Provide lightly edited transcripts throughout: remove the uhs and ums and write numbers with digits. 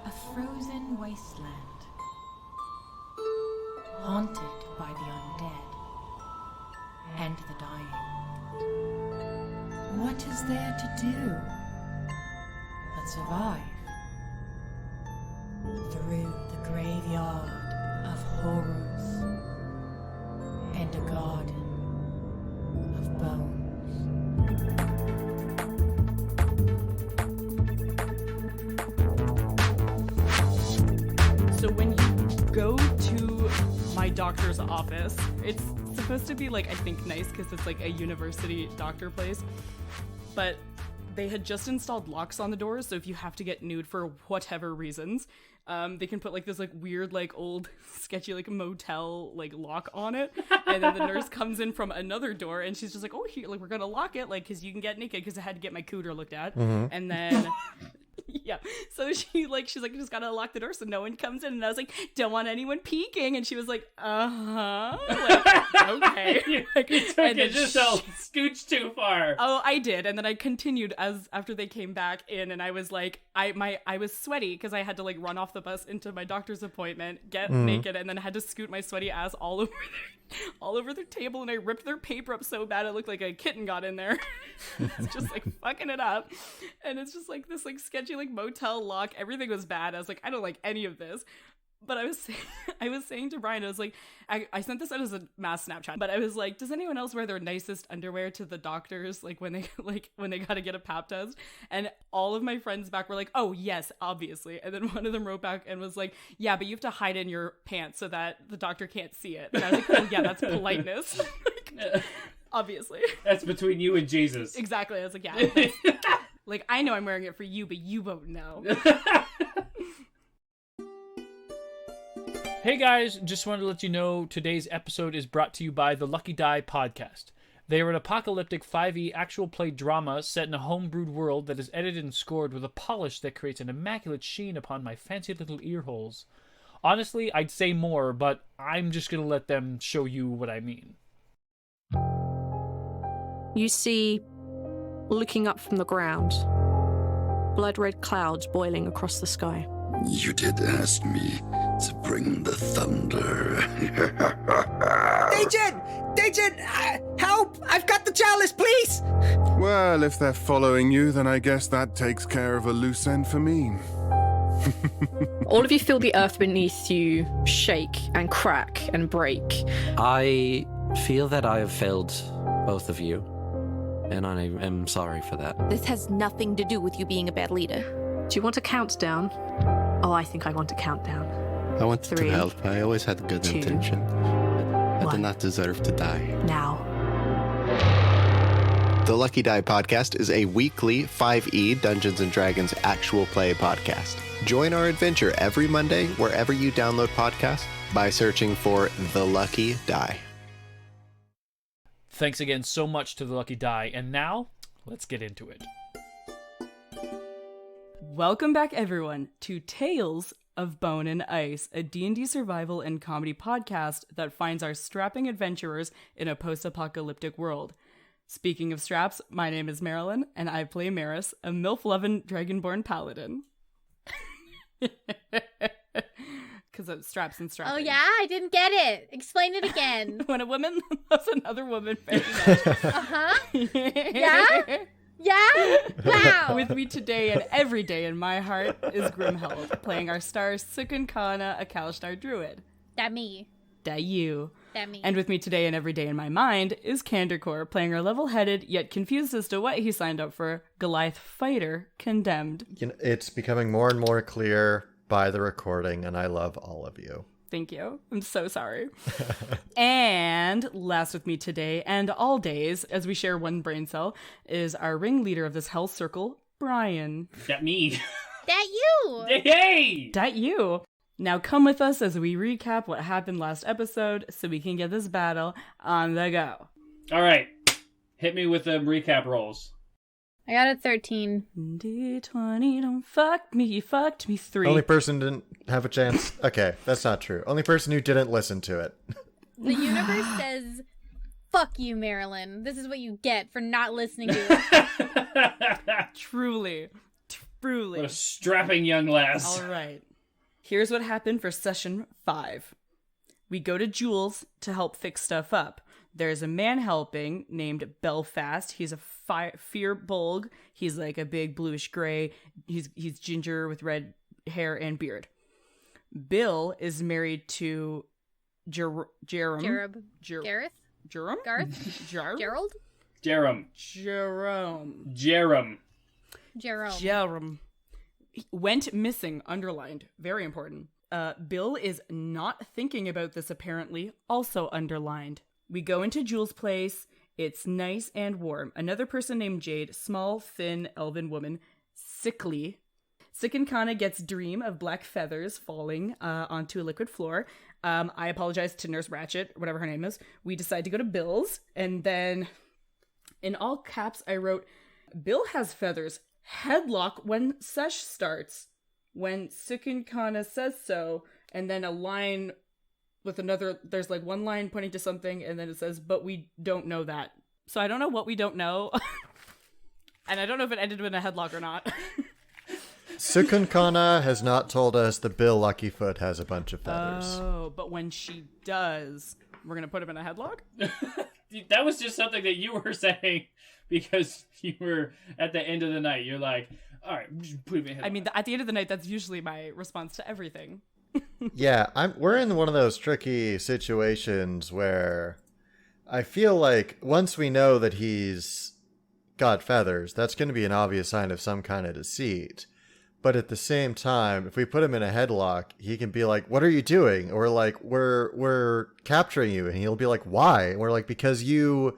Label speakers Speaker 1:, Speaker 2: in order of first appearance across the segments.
Speaker 1: A frozen wasteland, haunted by the undead and the dying. What is there to do but survive through the graveyard of horrors and a garden of bones?
Speaker 2: So when you go to my doctor's office, it's supposed to be like, I think, nice because it's like a university doctor place, but they had just installed locks on the doors, so if you have to get nude for whatever reasons, they can put like this like weird like old sketchy like motel like lock on it, and then the nurse comes in from another door and she's just like, oh, here, like, we're gonna lock it, like, because you can get naked, because I had to get my cooter looked at. And then yeah, so she's like, you just gotta lock the door so no one comes in. And I was like, don't want anyone peeking. And she was like, like, okay.
Speaker 3: You took it just a scooch too far.
Speaker 2: Oh, I did. And then I continued after they came back in, and I was like, I was sweaty because I had to like run off the bus into my doctor's appointment, get naked, and then I had to scoot my sweaty ass all over their table, and I ripped their paper up so bad it looked like a kitten got in there. It's just like fucking it up. And it's just like this like sketchy like motel lock. Everything was bad. I was like, I don't like any of this. But I was saying to Brian, I was like, I sent this out as a mass Snapchat, but I was like, does anyone else wear their nicest underwear to the doctors, like when they gotta get a pap test? And all of my friends back were like, oh yes, obviously. And then one of them wrote back and was like, yeah, but you have to hide in your pants so that the doctor can't see it. And I was like, oh yeah, that's politeness. Like, obviously.
Speaker 3: That's between you and Jesus.
Speaker 2: Exactly. I was like, yeah. Like, I know I'm wearing it for you, but you won't know.
Speaker 4: Hey guys, just wanted to let you know today's episode is brought to you by the Lucky Die podcast. They are an apocalyptic 5e actual play drama set in a homebrewed world that is edited and scored with a polish that creates an immaculate sheen upon my fancy little ear holes. Honestly, I'd say more, but I'm just going to let them show you what I mean.
Speaker 5: You see, looking up from the ground, blood-red clouds boiling across the sky.
Speaker 6: You did ask me to bring the thunder.
Speaker 7: Dejin! Help! I've got the chalice, please!
Speaker 8: Well, if they're following you, then I guess that takes care of a loose end for me.
Speaker 5: All of you feel the earth beneath you shake and crack and break.
Speaker 9: I feel that I have failed both of you, and I am sorry for that.
Speaker 10: This has nothing to do with you being a bad leader.
Speaker 5: Do you want a countdown? Oh, I think I want a countdown.
Speaker 9: I wanted
Speaker 5: 3,
Speaker 9: to help. I always had good
Speaker 5: 2,
Speaker 9: intention. I
Speaker 5: 1.
Speaker 9: did not deserve to die.
Speaker 5: Now.
Speaker 11: The Lucky Die podcast is a weekly 5e Dungeons & Dragons actual play podcast. Join our adventure every Monday wherever you download podcasts by searching for The Lucky Die.
Speaker 4: Thanks again so much to the Lucky Die, and now, let's get into it.
Speaker 2: Welcome back, everyone, to Tales of Bone and Ice, a D&D survival and comedy podcast that finds our strapping adventurers in a post-apocalyptic world. Speaking of straps, my name is Marilyn, and I play Meris, a MILF-loving dragonborn paladin. Because of straps and strapping.
Speaker 10: Oh yeah? I didn't get it. Explain it again.
Speaker 2: When a woman loves another woman very much.
Speaker 10: Uh-huh. Yeah? Yeah? Wow.
Speaker 2: With me today and every day in my heart is Grimhilde, playing our star Cukunkana, a Kalashtar druid.
Speaker 10: That me.
Speaker 2: That you.
Speaker 10: That me.
Speaker 2: And with me today and every day in my mind is CandorCore, playing our level-headed yet confused as to what he signed up for, Goliath fighter, Condemned.
Speaker 12: You know, it's becoming more and more clear by the recording, and I love all of you.
Speaker 2: Thank you. I'm so sorry. And last with me today and all days, as we share one brain cell, is our ringleader of this hell circle, Brian.
Speaker 3: That me.
Speaker 10: That you.
Speaker 3: Hey!
Speaker 2: That you. Now come with us as we recap what happened last episode so we can get this battle on the go.
Speaker 3: All right. Hit me with the recap rolls.
Speaker 10: I got a 13.
Speaker 2: D20, don't fuck me, you fucked me 3.
Speaker 12: Only person didn't have a chance. Okay, that's not true. Only person who didn't listen to it.
Speaker 10: The universe says, fuck you, Marilyn. This is what you get for not listening to it.
Speaker 2: Truly. Bruley.
Speaker 3: What a strapping young lass.
Speaker 2: All right. Here's what happened for session 5. We go to Jules to help fix stuff up. There's a man helping named Belfast. He's a fear bulg. He's like a big bluish gray. He's ginger with red hair and beard. Bill is married to Jerome.
Speaker 10: Gareth?
Speaker 2: Jerome?
Speaker 10: Garth?
Speaker 2: Gerald?
Speaker 10: Jerome?
Speaker 2: Jerome. Went missing, underlined. Very important. Bill is not thinking about this, apparently, also underlined. We go into Jules' place. It's nice and warm. Another person named Jade, small, thin, elven woman, sickly. Cukunkana gets dream of black feathers falling onto a liquid floor. I apologize to Nurse Ratchet, whatever her name is. We decide to go to Bill's, and then in all caps I wrote, Bill has feathers. Headlock when sesh starts. When Cukunkana says so, and then a line with another, there's like one line pointing to something, and then it says, but we don't know that. So I don't know what we don't know. And I don't know if it ended in a headlock or not.
Speaker 12: Cukunkana has not told us that Bill Luckyfoot has a bunch of feathers.
Speaker 2: Oh, but when she does, we're going to put him in a headlock?
Speaker 3: That was just something that you were saying because you were at the end of the night. You're like, all right, put him in a headlock.
Speaker 2: I mean, at the end of the night, that's usually my response to everything.
Speaker 12: Yeah, we're in one of those tricky situations where I feel like once we know that he's got feathers, that's going to be an obvious sign of some kind of deceit. But at the same time, if we put him in a headlock, he can be like, "What are you doing?" Or like, "We're capturing you," and he'll be like, "Why?" And we're like, "Because you,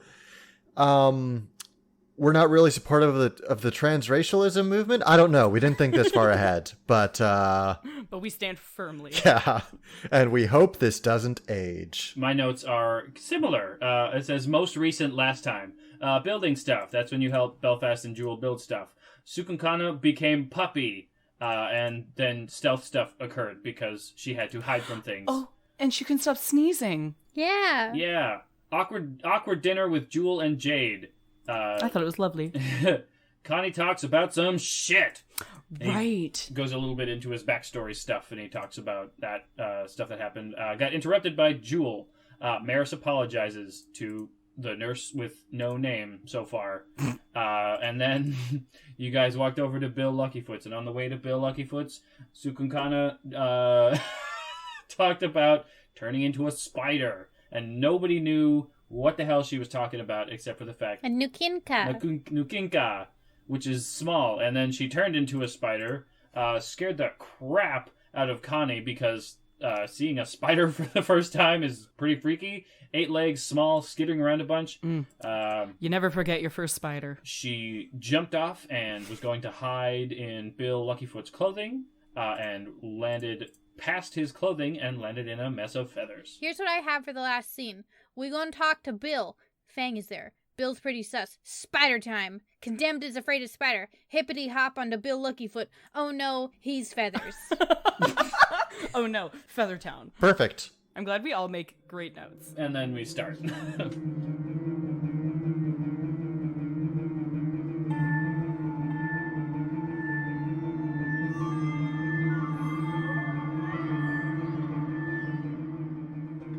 Speaker 12: we're not really supportive of the transracialism movement." I don't know. We didn't think this far ahead, but
Speaker 2: we stand firmly.
Speaker 12: Yeah, and we hope this doesn't age.
Speaker 3: My notes are similar. It says most recent last time. Building stuff. That's when you help Belfast and Jewel build stuff. Cukunkana became puppy, and then stealth stuff occurred because she had to hide from things.
Speaker 2: Oh, and she can stop sneezing.
Speaker 10: Yeah.
Speaker 3: Yeah. Awkward dinner with Jewel and Jade.
Speaker 2: I thought it was lovely.
Speaker 3: Connie talks about some shit.
Speaker 2: Right.
Speaker 3: He goes a little bit into his backstory stuff, and he talks about that stuff that happened. Got interrupted by Jewel. Meris apologizes to the nurse with no name so far. And then you guys walked over to Bill Luckyfoot's, and on the way to Bill Luckyfoot's, Cukunkana talked about turning into a spider, and nobody knew what the hell she was talking about except for the fact...
Speaker 10: A
Speaker 3: Nukinka, which is small, and then she turned into a spider, scared the crap out of Connie because seeing a spider for the first time is pretty freaky. 8 legs, small, skittering around a bunch.
Speaker 2: You never forget your first spider.
Speaker 3: She jumped off and was going to hide in Bill Luckyfoot's clothing, and landed past his clothing and landed in a mess of feathers.
Speaker 10: Here's what I have for the last scene. We go and talk to Bill. Fang is there. Bill's pretty sus. Spider time. Condemned is afraid of spider. Hippity hop onto Bill Luckyfoot. Oh no, he's feathers.
Speaker 2: Oh no, Feathertown.
Speaker 12: Perfect.
Speaker 2: I'm glad we all make great notes.
Speaker 3: And then we start.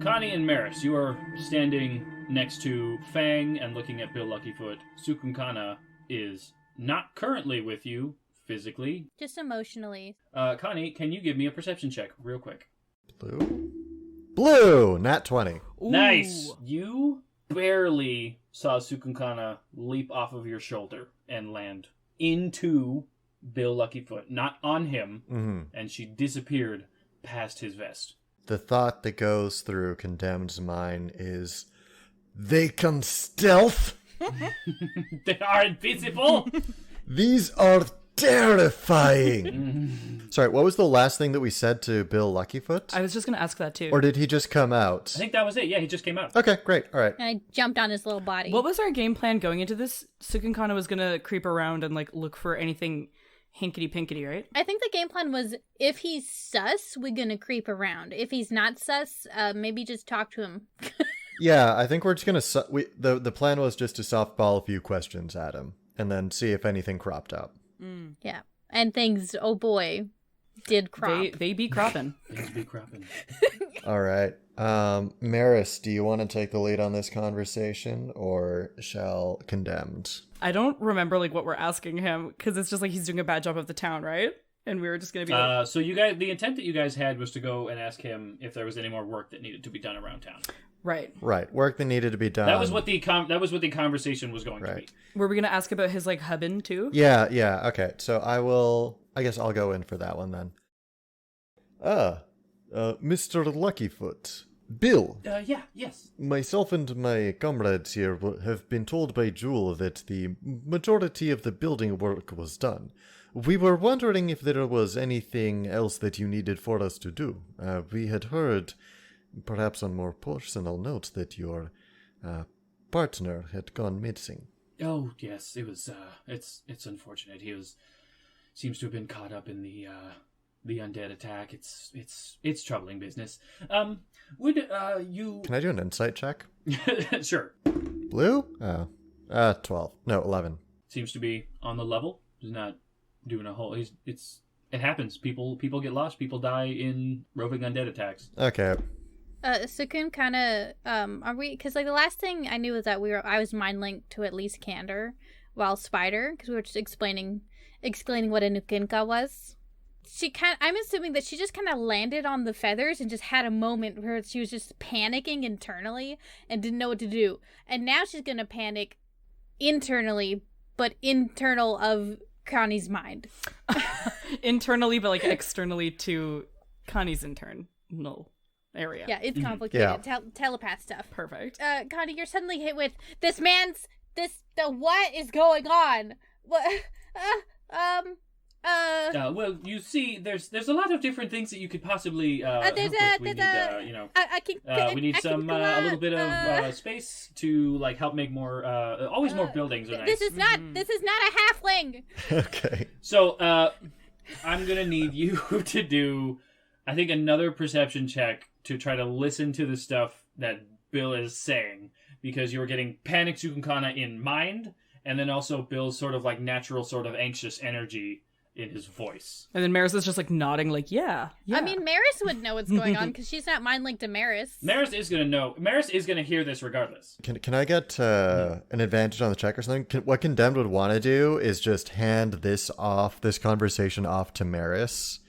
Speaker 3: Connie and Meris, you are standing next to Fang and looking at Bill Luckyfoot. Cukunkana is not currently with you physically.
Speaker 10: Just emotionally.
Speaker 3: Connie, can you give me a perception check real quick?
Speaker 12: Blue, nat 20.
Speaker 2: Ooh.
Speaker 3: Nice. You barely saw Cukunkana leap off of your shoulder and land into Bill Luckyfoot, not on him, and she disappeared past his vest.
Speaker 12: The thought that goes through Condemned's mind is, they can stealth?
Speaker 3: They are invisible?
Speaker 12: These are terrifying. Sorry, what was the last thing that we said to Bill Luckyfoot?
Speaker 2: I was just going to ask that too.
Speaker 12: Or did he just come out?
Speaker 3: I think that was it. Yeah, he just came out.
Speaker 12: Okay, great. All right.
Speaker 10: And I jumped on his little body.
Speaker 2: What was our game plan going into this? Cukunkana was going to creep around and like look for anything hinkety-pinkety, right?
Speaker 10: I think the game plan was, if he's sus, we're gonna creep around. If he's not sus, maybe just talk to him.
Speaker 12: Yeah, I think we're just gonna... The plan was just to softball a few questions at him, and then see if anything cropped up.
Speaker 10: Yeah. And things, oh boy, did crop.
Speaker 2: They be cropping.
Speaker 3: Things be cropping.
Speaker 12: All right. Meris, do you want to take the lead on this conversation, or shall Condemned?
Speaker 2: I don't remember like what we're asking him, because it's just like he's doing a bad job of the town, right? And we were just gonna be like...
Speaker 3: So you guys, the intent that you guys had was to go and ask him if there was any more work that needed to be done around town.
Speaker 2: Right.
Speaker 12: Work that needed to be done.
Speaker 3: That was what the conversation was going to be.
Speaker 2: Were we gonna ask about his like hubbin too?
Speaker 12: Yeah. Okay. So I guess I'll go in for that one then. Mr. Luckyfoot. Bill.
Speaker 3: Yes.
Speaker 12: Myself and my comrades here have been told by Jewel that the majority of the building work was done. We were wondering if there was anything else that you needed for us to do. We had heard, perhaps on more personal notes, that your partner had gone missing.
Speaker 3: Oh, yes, it was, it's unfortunate. He seems to have been caught up in the undead attack. It's troubling business. Would you...
Speaker 12: Can I do an insight check?
Speaker 3: Sure.
Speaker 12: Blue? 12. No, 11.
Speaker 3: Seems to be on the level. He's not doing a whole... It happens. People get lost. People die in roving undead attacks.
Speaker 12: Okay.
Speaker 10: Cukunkana, are we... Because, like, the last thing I knew was that I was mind-linked to at least Candor, while Spider, because we were just explaining what a Nukinka was. I'm assuming that she just kind of landed on the feathers and just had a moment where she was just panicking internally and didn't know what to do. And now she's going to panic internally, but internal of Connie's mind.
Speaker 2: Internally, but like externally to Connie's internal area.
Speaker 10: Yeah, it's complicated. Yeah. Telepath stuff.
Speaker 2: Perfect.
Speaker 10: Connie, you're suddenly hit with what is going on? What?
Speaker 3: Well, you see, there's a lot of different things that you could possibly help with. We need a little bit of space to like help make more. Always more buildings are nice.
Speaker 10: This is not a halfling.
Speaker 12: Okay.
Speaker 3: So I'm gonna need you to do, I think, another perception check to try to listen to the stuff that Bill is saying, because you were getting panic Cukunkana in mind, and then also Bill's sort of like natural sort of anxious energy in his voice.
Speaker 2: And then Meris is just like nodding like, yeah.
Speaker 10: I mean, Meris would know what's going on because she's not mind linked to Meris.
Speaker 3: Meris is going to know. Meris is going to hear this regardless.
Speaker 12: Can I get an advantage on the check or something? What Condemned would want to do is just hand this conversation off to Meris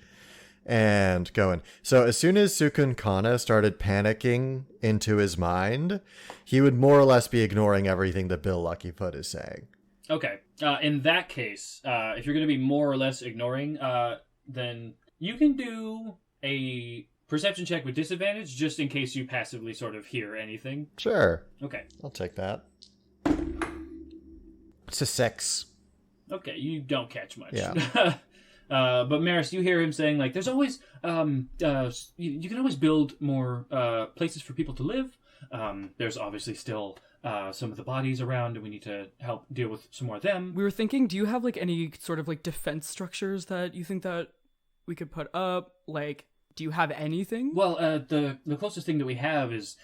Speaker 12: and go in. So as soon as Cukunkana started panicking into his mind, he would more or less be ignoring everything that Bill Luckyfoot is saying.
Speaker 3: Okay. In that case, if you're going to be more or less ignoring, then you can do a perception check with disadvantage, just in case you passively sort of hear anything.
Speaker 12: Sure.
Speaker 3: Okay.
Speaker 12: I'll take that. It's a 6.
Speaker 3: Okay, you don't catch much.
Speaker 12: Yeah.
Speaker 3: But Meris, you hear him saying, like, there's always, you can always build more places for people to live. There's obviously still some of the bodies around, and we need to help deal with some more of them.
Speaker 2: We were thinking, do you have like any sort of like defense structures that you think that we could put up? Like, do you have anything?
Speaker 3: Well, the closest thing that we have is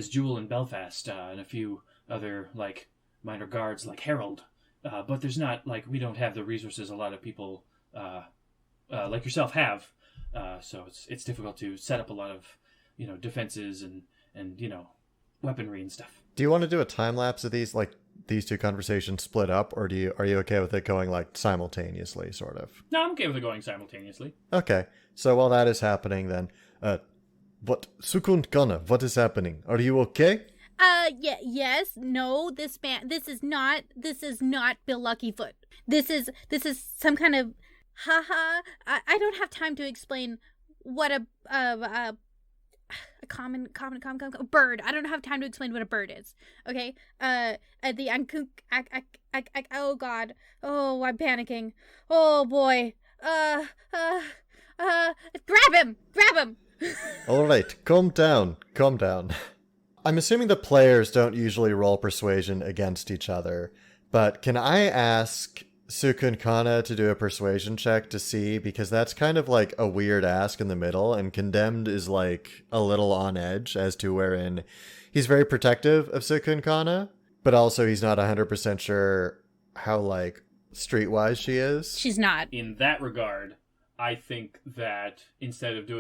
Speaker 3: Jewel in Belfast, and a few other like minor guards like Harold. But there's not, like, we don't have the resources a lot of people like yourself have. So it's difficult to set up a lot of, defenses and weaponry and stuff.
Speaker 12: Do you want to do a time lapse of these two conversations split up, or are you okay with it going like simultaneously, sort of?
Speaker 3: No, I'm okay with it going simultaneously.
Speaker 12: Okay, so while that is happening, then, Cukunkana, what is happening? Are you okay?
Speaker 10: Yes, no, this is not Bill Luckyfoot. This is some kind of, I don't have time to explain what a common bird. I don't have time to explain what a bird is. Okay? Oh god. Oh, I'm panicking. Oh boy. Grab him!
Speaker 12: Alright, calm down. I'm assuming the players don't usually roll persuasion against each other, but can I ask Cukunkana to do a persuasion check to see, because that's kind of like a weird ask in the middle, and Condemned is like a little on edge as to wherein he's very protective of Cukunkana, but also he's not 100% sure how like streetwise she is.
Speaker 10: She's not.
Speaker 3: In that regard, I think that instead of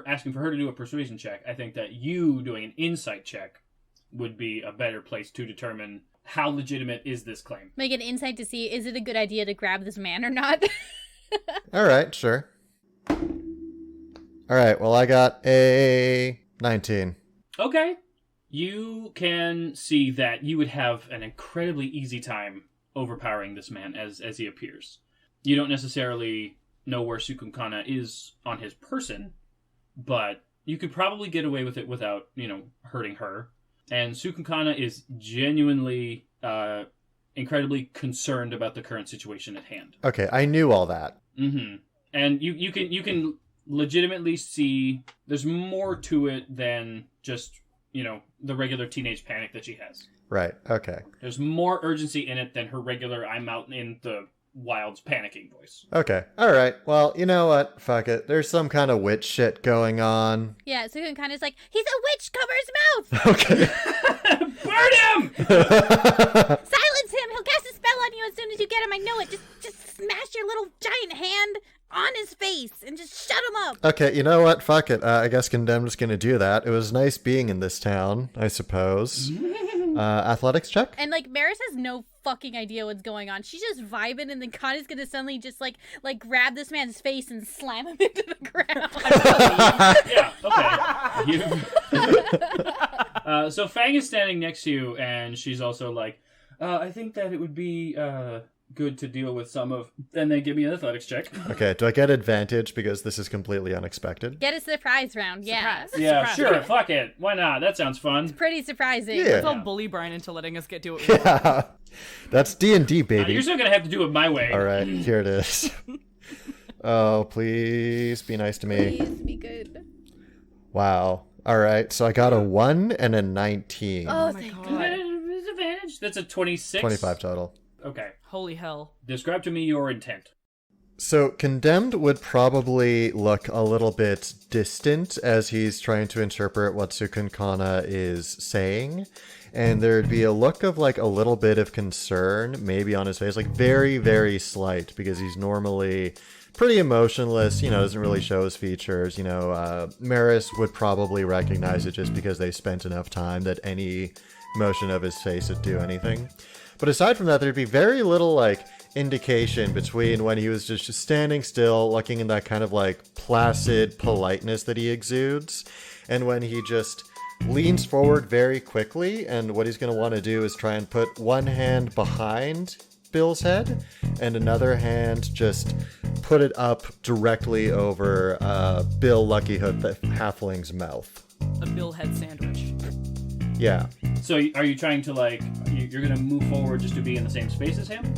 Speaker 3: asking for her to do a persuasion check, I think that you doing an insight check would be a better place to determine how legitimate is this claim.
Speaker 10: Make an insight to see, is it a good idea to grab this man or not?
Speaker 12: All right, sure. All right, well, I got a 19.
Speaker 3: Okay. You can see that you would have an incredibly easy time overpowering this man as he appears. You don't necessarily know where Cukunkana is on his person, but you could probably get away with it without, hurting her. And Cukunkana is genuinely incredibly concerned about the current situation at hand.
Speaker 12: Okay, I knew all that.
Speaker 3: Mm-hmm. And you can legitimately see there's more to it than just, the regular teenage panic that she has.
Speaker 12: Right, okay.
Speaker 3: There's more urgency in it than her regular I'm out in the wilds panicking voice.
Speaker 12: Okay, all right. Well, you know what? Fuck it. There's some kind of witch shit going on.
Speaker 10: Yeah, Cukunkana's like, he's a witch, cover his mouth!
Speaker 12: Okay.
Speaker 3: Burn him!
Speaker 10: Silence him! He'll cast a spell on you as soon as you get him, I know it. Just smash your little giant hand on his face and just shut him up.
Speaker 12: Okay, you know what? Fuck it. I guess Condemned's gonna do that. It was nice being in this town, I suppose. Athletics check?
Speaker 10: And Meris has no fucking idea what's going on. She's just vibing, and then Kana's gonna suddenly just like grab this man's face and slam him into the ground.
Speaker 3: Yeah, okay. So Fang is standing next to you, and she's also like, I think that it would be good to deal with some of... And then give me an athletics check.
Speaker 12: Okay, do I get advantage because this is completely unexpected?
Speaker 10: Get a surprise round, yeah.
Speaker 2: Surprise.
Speaker 3: Yeah,
Speaker 2: Surprise.
Speaker 3: sure, fuck it. Why not? That sounds fun.
Speaker 10: It's pretty surprising.
Speaker 12: Yeah.
Speaker 2: Let's all bully Brian into letting us do it.
Speaker 12: Yeah, that's D&D, baby.
Speaker 3: You're still gonna have to do it my way.
Speaker 12: All right, here it is. Oh, please be nice to me.
Speaker 10: Please be good.
Speaker 12: Wow. All right, so I got a 1 and a 19.
Speaker 10: Oh,
Speaker 2: my
Speaker 10: thank
Speaker 2: God.
Speaker 10: God.
Speaker 3: Disadvantage? That's a 26.
Speaker 12: 25 total.
Speaker 3: Okay.
Speaker 2: Holy hell.
Speaker 3: Describe to me your intent.
Speaker 12: So Condemned would probably look a little bit distant as he's trying to interpret what Cukunkana is saying. And there'd be a look of like a little bit of concern maybe on his face, like very, very slight, because he's normally pretty emotionless, doesn't really show his features. Meris would probably recognize it just because they spent enough time that any motion of his face would do anything. But aside from that, there'd be very little indication between when he was just standing still, looking in that kind of placid politeness that he exudes, and when he just leans forward very quickly, and what he's going to want to do is try and put one hand behind Bill's head and another hand just put it up directly over Bill Luckyfoot, the halfling's mouth.
Speaker 2: A Bill head sandwich.
Speaker 12: Yeah.
Speaker 3: So are you trying to you're gonna move forward just to be in the same space as him?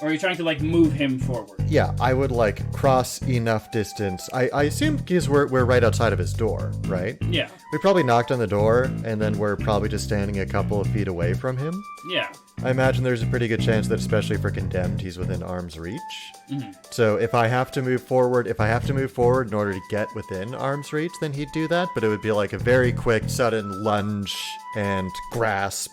Speaker 3: Or are you trying to move him forward?
Speaker 12: Yeah, I would cross enough distance. I assume because we're right outside of his door, right?
Speaker 3: Yeah.
Speaker 12: We probably knocked on the door, and then we're probably just standing a couple of feet away from him.
Speaker 3: Yeah.
Speaker 12: I imagine there's a pretty good chance that, especially for Condemned, he's within arm's reach.
Speaker 3: Mm-hmm.
Speaker 12: So if I have to move forward in order to get within arm's reach, then he'd do that. But it would be a very quick, sudden lunge and grasp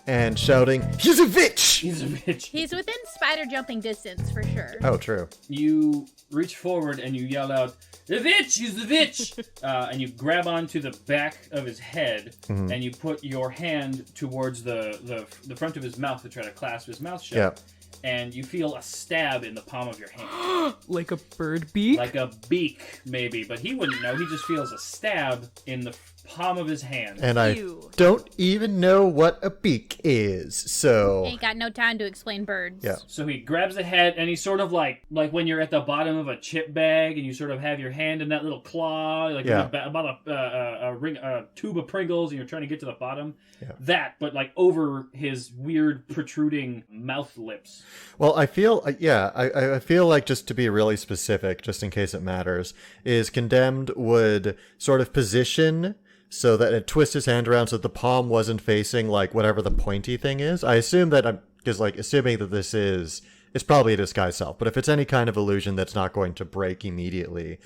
Speaker 12: and shouting, "He's a bitch!
Speaker 3: He's a bitch!"
Speaker 10: He's within spider jumping distance for sure.
Speaker 12: Oh, true.
Speaker 3: You reach forward and you yell out, "The bitch! He's the bitch!" And you grab onto the back of his head,
Speaker 12: Mm-hmm.
Speaker 3: and you put your hand towards the front of his mouth to try to clasp his mouth shut.
Speaker 12: Yep.
Speaker 3: And you feel a stab in the palm of your hand.
Speaker 2: Like a bird beak?
Speaker 3: Like a beak, maybe. But he wouldn't know. He just feels a stab in the palm of his hand.
Speaker 12: And I don't even know what a beak is, so...
Speaker 10: Ain't got no time to explain birds.
Speaker 12: Yeah.
Speaker 3: So he grabs the head, and he's sort of like when you're at the bottom of a chip bag, and you sort of have your hand in that little claw, about a tube of Pringles, and you're trying to get to the bottom.
Speaker 12: Yeah.
Speaker 3: That, but over his weird protruding mouth lips.
Speaker 12: Well, I feel, I feel like, just to be really specific, just in case it matters, is Condemned would sort of position so that it twists his hand around so that the palm wasn't facing whatever the pointy thing is. I assume that assuming that this is, it's probably a disguised self, but if it's any kind of illusion that's not going to break immediately,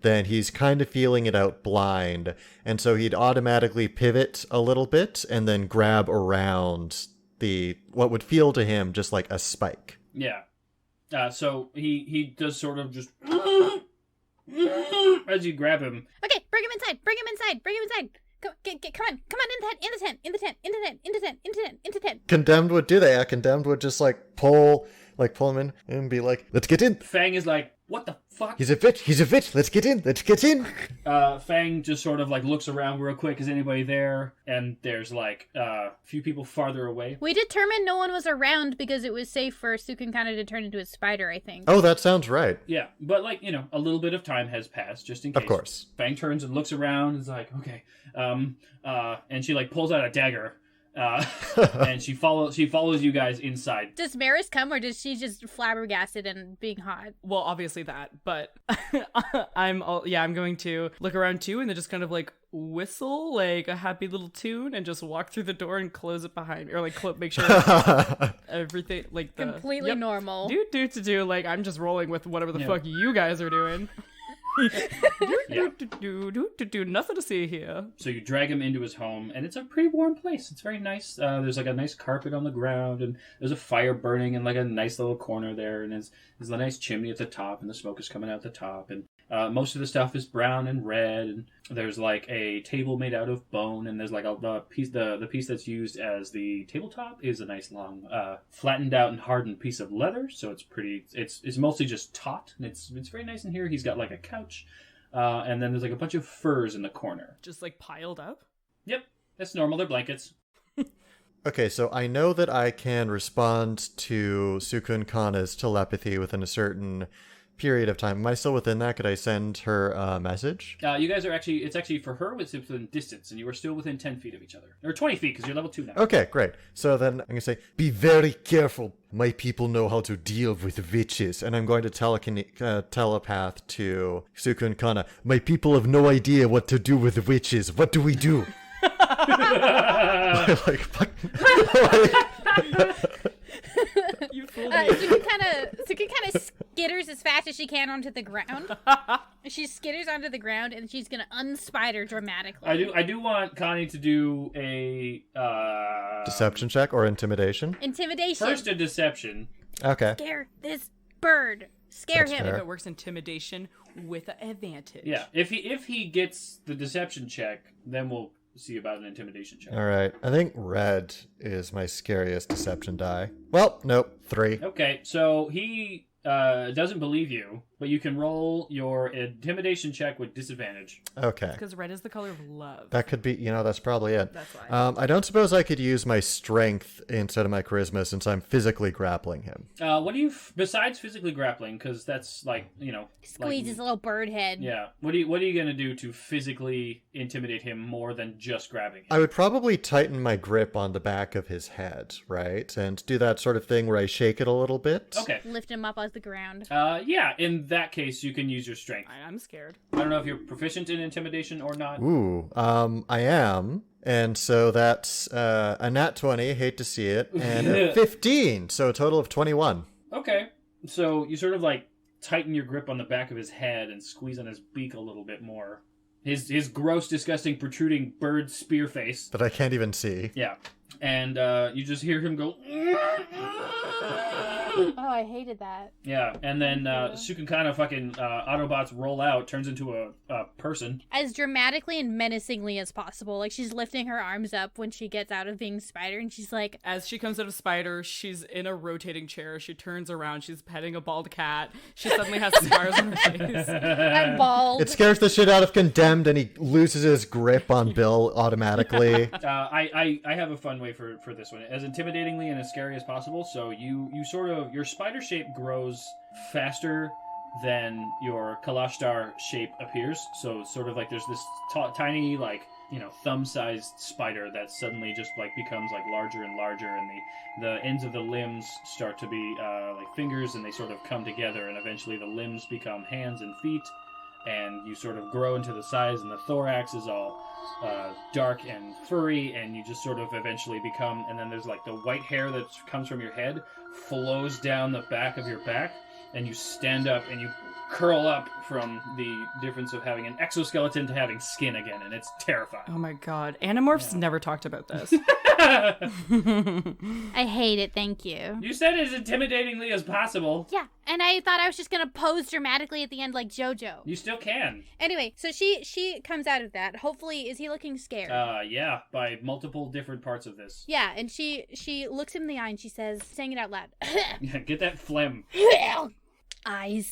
Speaker 12: then he's kind of feeling it out blind, and so he'd automatically pivot a little bit and then grab around what would feel to him just like a spike.
Speaker 3: Yeah. So he does sort of just as you grab him.
Speaker 10: Okay, bring him inside. Come on, in the tent.
Speaker 12: Condemned would do that. Yeah, Condemned would just pull him in and be like, let's get in.
Speaker 3: Fang is like, what the fuck?
Speaker 12: He's a bitch, let's get in.
Speaker 3: Fang just sort of looks around real quick, is anybody there? And there's a few people farther away.
Speaker 10: We determined no one was around because it was safe for Cukunkana to turn into a spider, I think.
Speaker 12: Oh, that sounds right.
Speaker 3: Yeah, but a little bit of time has passed, just in case.
Speaker 12: Of course.
Speaker 3: Fang turns and looks around and is like, okay. And she pulls out a dagger. And she follows you guys inside.
Speaker 10: Does Meris come, or does she just flabbergasted and being hot?
Speaker 2: Well, obviously that, but I'm going to look around too, and then just kind of whistle a happy little tune, and just walk through the door and close it behind me, or make sure everything
Speaker 10: completely normal.
Speaker 2: I'm just rolling with whatever the fuck you guys are doing. Nothing to see here.
Speaker 3: So you drag him into his home, and it's a pretty warm place. It's very nice. There's a nice carpet on the ground, and there's a fire burning in a nice little corner there, and there's a nice chimney at the top, and the smoke is coming out the top, and most of the stuff is brown and red, and there's a table made out of bone, and there's the piece that's used as the tabletop is a nice long flattened out and hardened piece of leather, so it's pretty. It's mostly just taut, and it's very nice in here. He's got a couch, and then there's a bunch of furs in the corner,
Speaker 2: just piled up.
Speaker 3: Yep, that's normal. They're blankets.
Speaker 12: Okay, so I know that I can respond to Cukunkana's telepathy within a certain period of time. Am I still within that? Could I send her a message?
Speaker 3: You guys are it's actually for her, it's within distance, and you are still within 10 feet of each other. Or 20 feet, because you're level 2 now.
Speaker 12: Okay, great. So then I'm going to say, be very careful. My people know how to deal with witches. And I'm going to telepath to Cukunkana. My people have no idea what to do with witches. What do we do?
Speaker 10: You fooled me. Cukunkana skitters as fast as she can onto the ground. She skitters onto the ground, and she's gonna unspider dramatically.
Speaker 3: I do want Connie to do a
Speaker 12: deception check or intimidation.
Speaker 10: Intimidation.
Speaker 3: First a deception.
Speaker 12: Okay.
Speaker 10: Scare this bird. Scare him.
Speaker 2: If it works, intimidation with an advantage.
Speaker 3: Yeah. If he gets the deception check, then we'll see about an intimidation check.
Speaker 12: All right. I think red is my scariest deception die. Well, nope. 3.
Speaker 3: Okay, so he doesn't believe you, but you can roll your intimidation check with disadvantage.
Speaker 12: Okay.
Speaker 2: Because red is the color of love.
Speaker 12: That could be, that's probably it.
Speaker 2: That's why.
Speaker 12: I don't suppose I could use my strength instead of my charisma since I'm physically grappling him.
Speaker 3: What do you, besides physically grappling, because that's
Speaker 10: squeeze his little bird head.
Speaker 3: Yeah. What are you going to do to physically intimidate him more than just grabbing him?
Speaker 12: I would probably tighten my grip on the back of his head, right? And do that sort of thing where I shake it a little bit.
Speaker 3: Okay.
Speaker 10: Lift him up off the ground.
Speaker 3: Yeah, in that case, you can use your strength.
Speaker 2: I'm scared.
Speaker 3: I don't know if you're proficient in intimidation or not.
Speaker 12: Ooh, I am. And so that's a nat 20, hate to see it, and a 15, so a total of 21.
Speaker 3: Okay. So you sort of tighten your grip on the back of his head and squeeze on his beak a little bit more. His gross, disgusting, protruding bird spear face.
Speaker 12: That I can't even see.
Speaker 3: Yeah. And you just hear him go...
Speaker 10: Oh, I hated that.
Speaker 3: Yeah, and then Cukunkana fucking Autobots roll out, turns into a person.
Speaker 10: As dramatically and menacingly as possible. She's lifting her arms up when she gets out of being spider, and she's like...
Speaker 2: As she comes out of spider, she's in a rotating chair. She turns around. She's petting a bald cat. She suddenly has scars on her face.
Speaker 10: I'm bald.
Speaker 12: It scares the shit out of Condemned, and he loses his grip on Bill automatically.
Speaker 3: I have a fun way for this one. As intimidatingly and as scary as possible, so you sort of... Your spider shape grows faster than your Kalashtar shape appears. So sort of there's this tiny, thumb-sized spider that suddenly just becomes larger and larger, and the ends of the limbs start to be fingers, and they sort of come together, and eventually the limbs become hands and feet, and you sort of grow into the size, and the thorax is all dark and furry, and you just sort of eventually become, and then there's the white hair that comes from your head flows down the back of your back, and you stand up and you curl up from the difference of having an exoskeleton to having skin again, and it's terrifying.
Speaker 2: Oh my god. Animorphs never talked about this.
Speaker 10: I hate it, thank you.
Speaker 3: You said it as intimidatingly as possible.
Speaker 10: Yeah, and I thought I was just gonna pose dramatically at the end like JoJo.
Speaker 3: You still can.
Speaker 10: Anyway, so she comes out of that. Hopefully, is he looking scared?
Speaker 3: Yeah, by multiple different parts of this.
Speaker 10: Yeah, and she looks him in the eye and she says, saying it out loud.
Speaker 3: Yeah, get that phlegm.
Speaker 10: I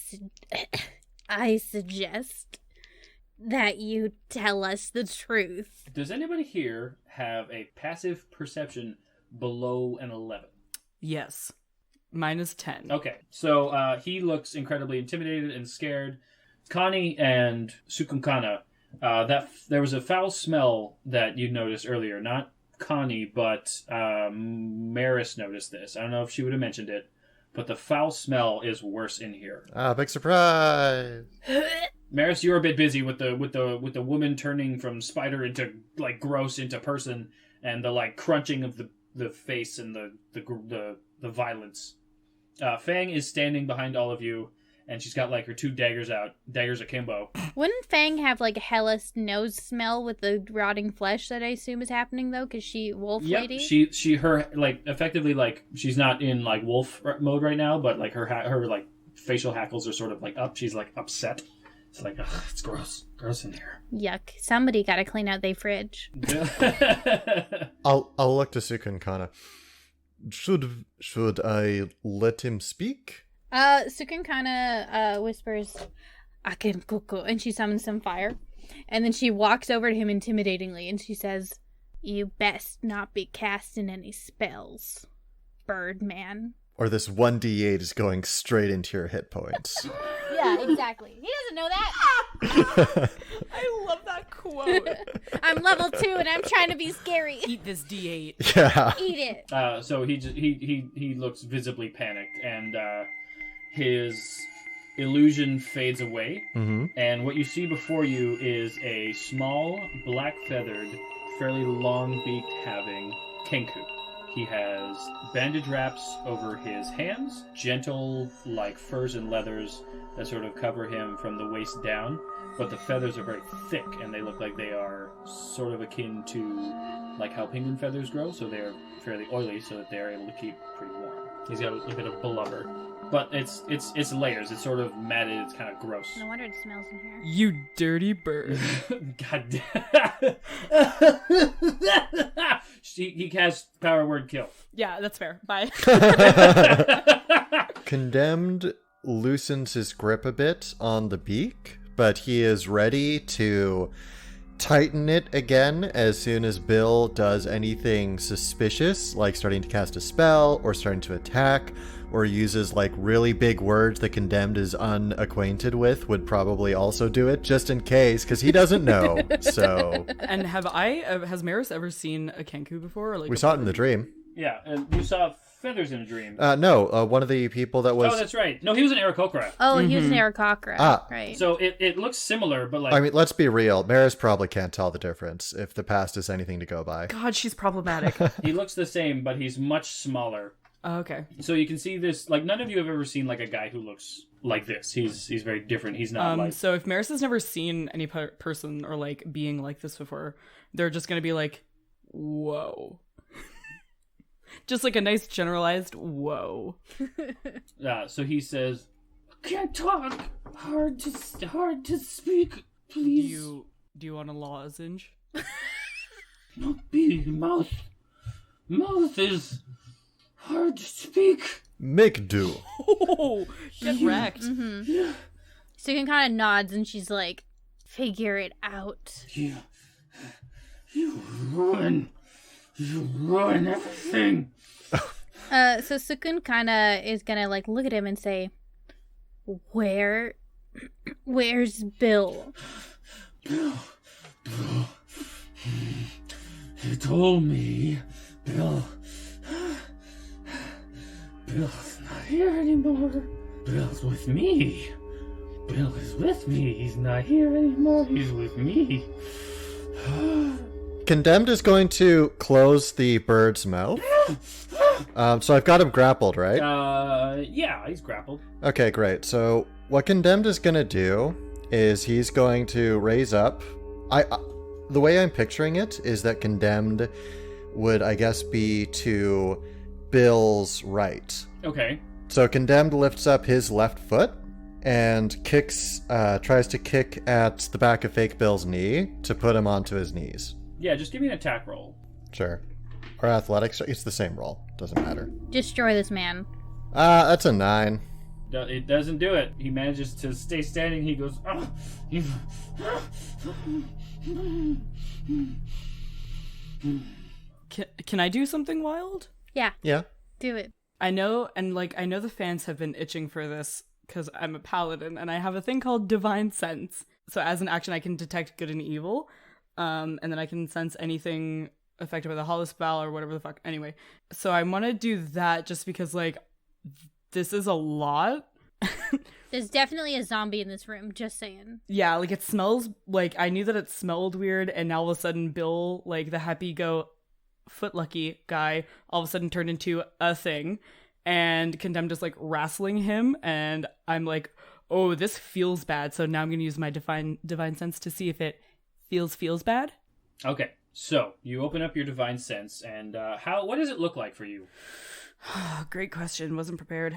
Speaker 10: suggest that you tell us the truth.
Speaker 3: Does anybody here have a passive perception below an 11?
Speaker 2: Yes. Mine is 10.
Speaker 3: Okay, so he looks incredibly intimidated and scared. Connie and Cukunkana, there was a foul smell that you noticed earlier. Not Connie, but Meris noticed this. I don't know if she would have mentioned it, but the foul smell is worse in here.
Speaker 12: Ah, big surprise!
Speaker 3: Meris, you're a bit busy with the woman turning from spider into like gross into person, and the like crunching of the face and the violence. Fang is standing behind all of you, and she's got like her 2 daggers out, daggers akimbo.
Speaker 10: Wouldn't Fang have like a hellish nose smell with the rotting flesh that I assume is happening though? Because she wolf lady.
Speaker 3: Her like effectively like she's not in like wolf mode right now, but like her like facial hackles are sort of like up. She's like upset. It's like, ugh, it's gross in here.
Speaker 10: Yuck! Somebody got to clean out their fridge.
Speaker 12: I'll look to Cukunkana. Should I let him speak?
Speaker 10: Cukunkana whispers, "I can cook," and she summons some fire, and then she walks over to him intimidatingly, and she says, "You best not be casting any spells, Birdman."
Speaker 12: Or this 1d8 is going straight into your hit points.
Speaker 10: Yeah, exactly. He doesn't know that.
Speaker 2: I love that quote.
Speaker 10: I'm level 2 and I'm trying to be scary.
Speaker 2: Eat this D8.
Speaker 12: Yeah.
Speaker 10: Eat it.
Speaker 3: So he looks visibly panicked, and his illusion fades away.
Speaker 12: Mm-hmm.
Speaker 3: And what you see before you is a small, black-feathered, fairly long-beaked having kenku. He has bandage wraps over his hands, gentle, like furs and leathers that sort of cover him from the waist down, but the feathers are very thick, and they look like they are sort of akin to like how penguin feathers grow, so they're fairly oily, so that they're able to keep pretty warm. He's got a bit of blubber, but it's layers. It's sort of matted. It's kind of gross.
Speaker 10: No wonder it smells in here.
Speaker 2: You dirty bird.
Speaker 3: God damn. He casts power word kill.
Speaker 2: Yeah, that's fair. Bye.
Speaker 12: Condemned loosens his grip a bit on the beak, but he is ready to tighten it again as soon as Bill does anything suspicious, like starting to cast a spell or starting to attack, or uses like really big words that Condemned is unacquainted with. Would probably also do it just in case, because he doesn't know. So.
Speaker 2: And has Meris ever seen a kenku before? Or like
Speaker 12: we saw it in the dream.
Speaker 3: Yeah, and you saw feathers in a dream.
Speaker 12: No, one of the people that was...
Speaker 3: Oh, that's right. No, he was an Aarakocra.
Speaker 10: Oh, he was an Aarakocra. Right.
Speaker 3: So it looks similar, but like...
Speaker 12: I mean, let's be real. Meris probably can't tell the difference if the past is anything to go by.
Speaker 2: God, she's problematic.
Speaker 3: He looks the same, but he's much smaller.
Speaker 2: Oh, okay.
Speaker 3: So you can see this... Like, none of you have ever seen like a guy who looks like this. He's very different. He's not like...
Speaker 2: So if Meris has never seen any person or like being like this before, they're just going to be like, whoa. Just like a nice generalized whoa.
Speaker 3: So he says, "Can't talk. Hard to speak. Please."
Speaker 2: Do you want a lozenge?
Speaker 3: Not big mouth. Mouth is hard to speak.
Speaker 12: Make do.
Speaker 2: Oh, get wrecked.
Speaker 10: Mm-hmm. Yeah. Cukunkana nods and she's like, "Figure it out."
Speaker 3: You ruin everything.
Speaker 10: So Cukunkana is gonna like look at him and say, Where's Bill?
Speaker 3: Bill. He told me, Bill's not here anymore. Bill's with me. Bill is with me. He's not here anymore. He's with me.
Speaker 12: Condemned is going to close the bird's mouth. So I've got him grappled, right?
Speaker 3: Yeah, he's grappled.
Speaker 12: Okay, great. So what Condemned is going to do is he's going to raise up. The way I'm picturing it is that Condemned would, I guess, be to Bill's right.
Speaker 3: Okay.
Speaker 12: So Condemned lifts up his left foot and tries to kick at the back of Fake Bill's knee to put him onto his knees.
Speaker 3: Yeah, just give me an attack roll.
Speaker 12: Sure. Or athletics. It's the same roll. Doesn't matter.
Speaker 10: Destroy this man.
Speaker 12: That's a 9.
Speaker 3: It doesn't do it. He manages to stay standing. He goes, oh.
Speaker 2: Can I do something wild?
Speaker 10: Yeah.
Speaker 12: Yeah.
Speaker 10: Do it.
Speaker 2: I know, and I know the fans have been itching for this because I'm a paladin and I have a thing called Divine Sense. So as an action, I can detect good and evil, and then I can sense anything affected by the hollow spell or whatever the fuck. Anyway, so I want to do that just because this is a lot.
Speaker 10: There's definitely a zombie in this room, just saying.
Speaker 2: Yeah, it smells I knew that it smelled weird, and now all of a sudden Bill, the happy-go-foot lucky guy, all of a sudden turned into a thing, and Condemned is wrestling him, and I'm like, oh, this feels bad, so now I'm gonna use my divine sense to see if it feels bad.
Speaker 3: Okay, so you open up your divine sense, and what does it look like for you?
Speaker 2: Great question. Wasn't prepared.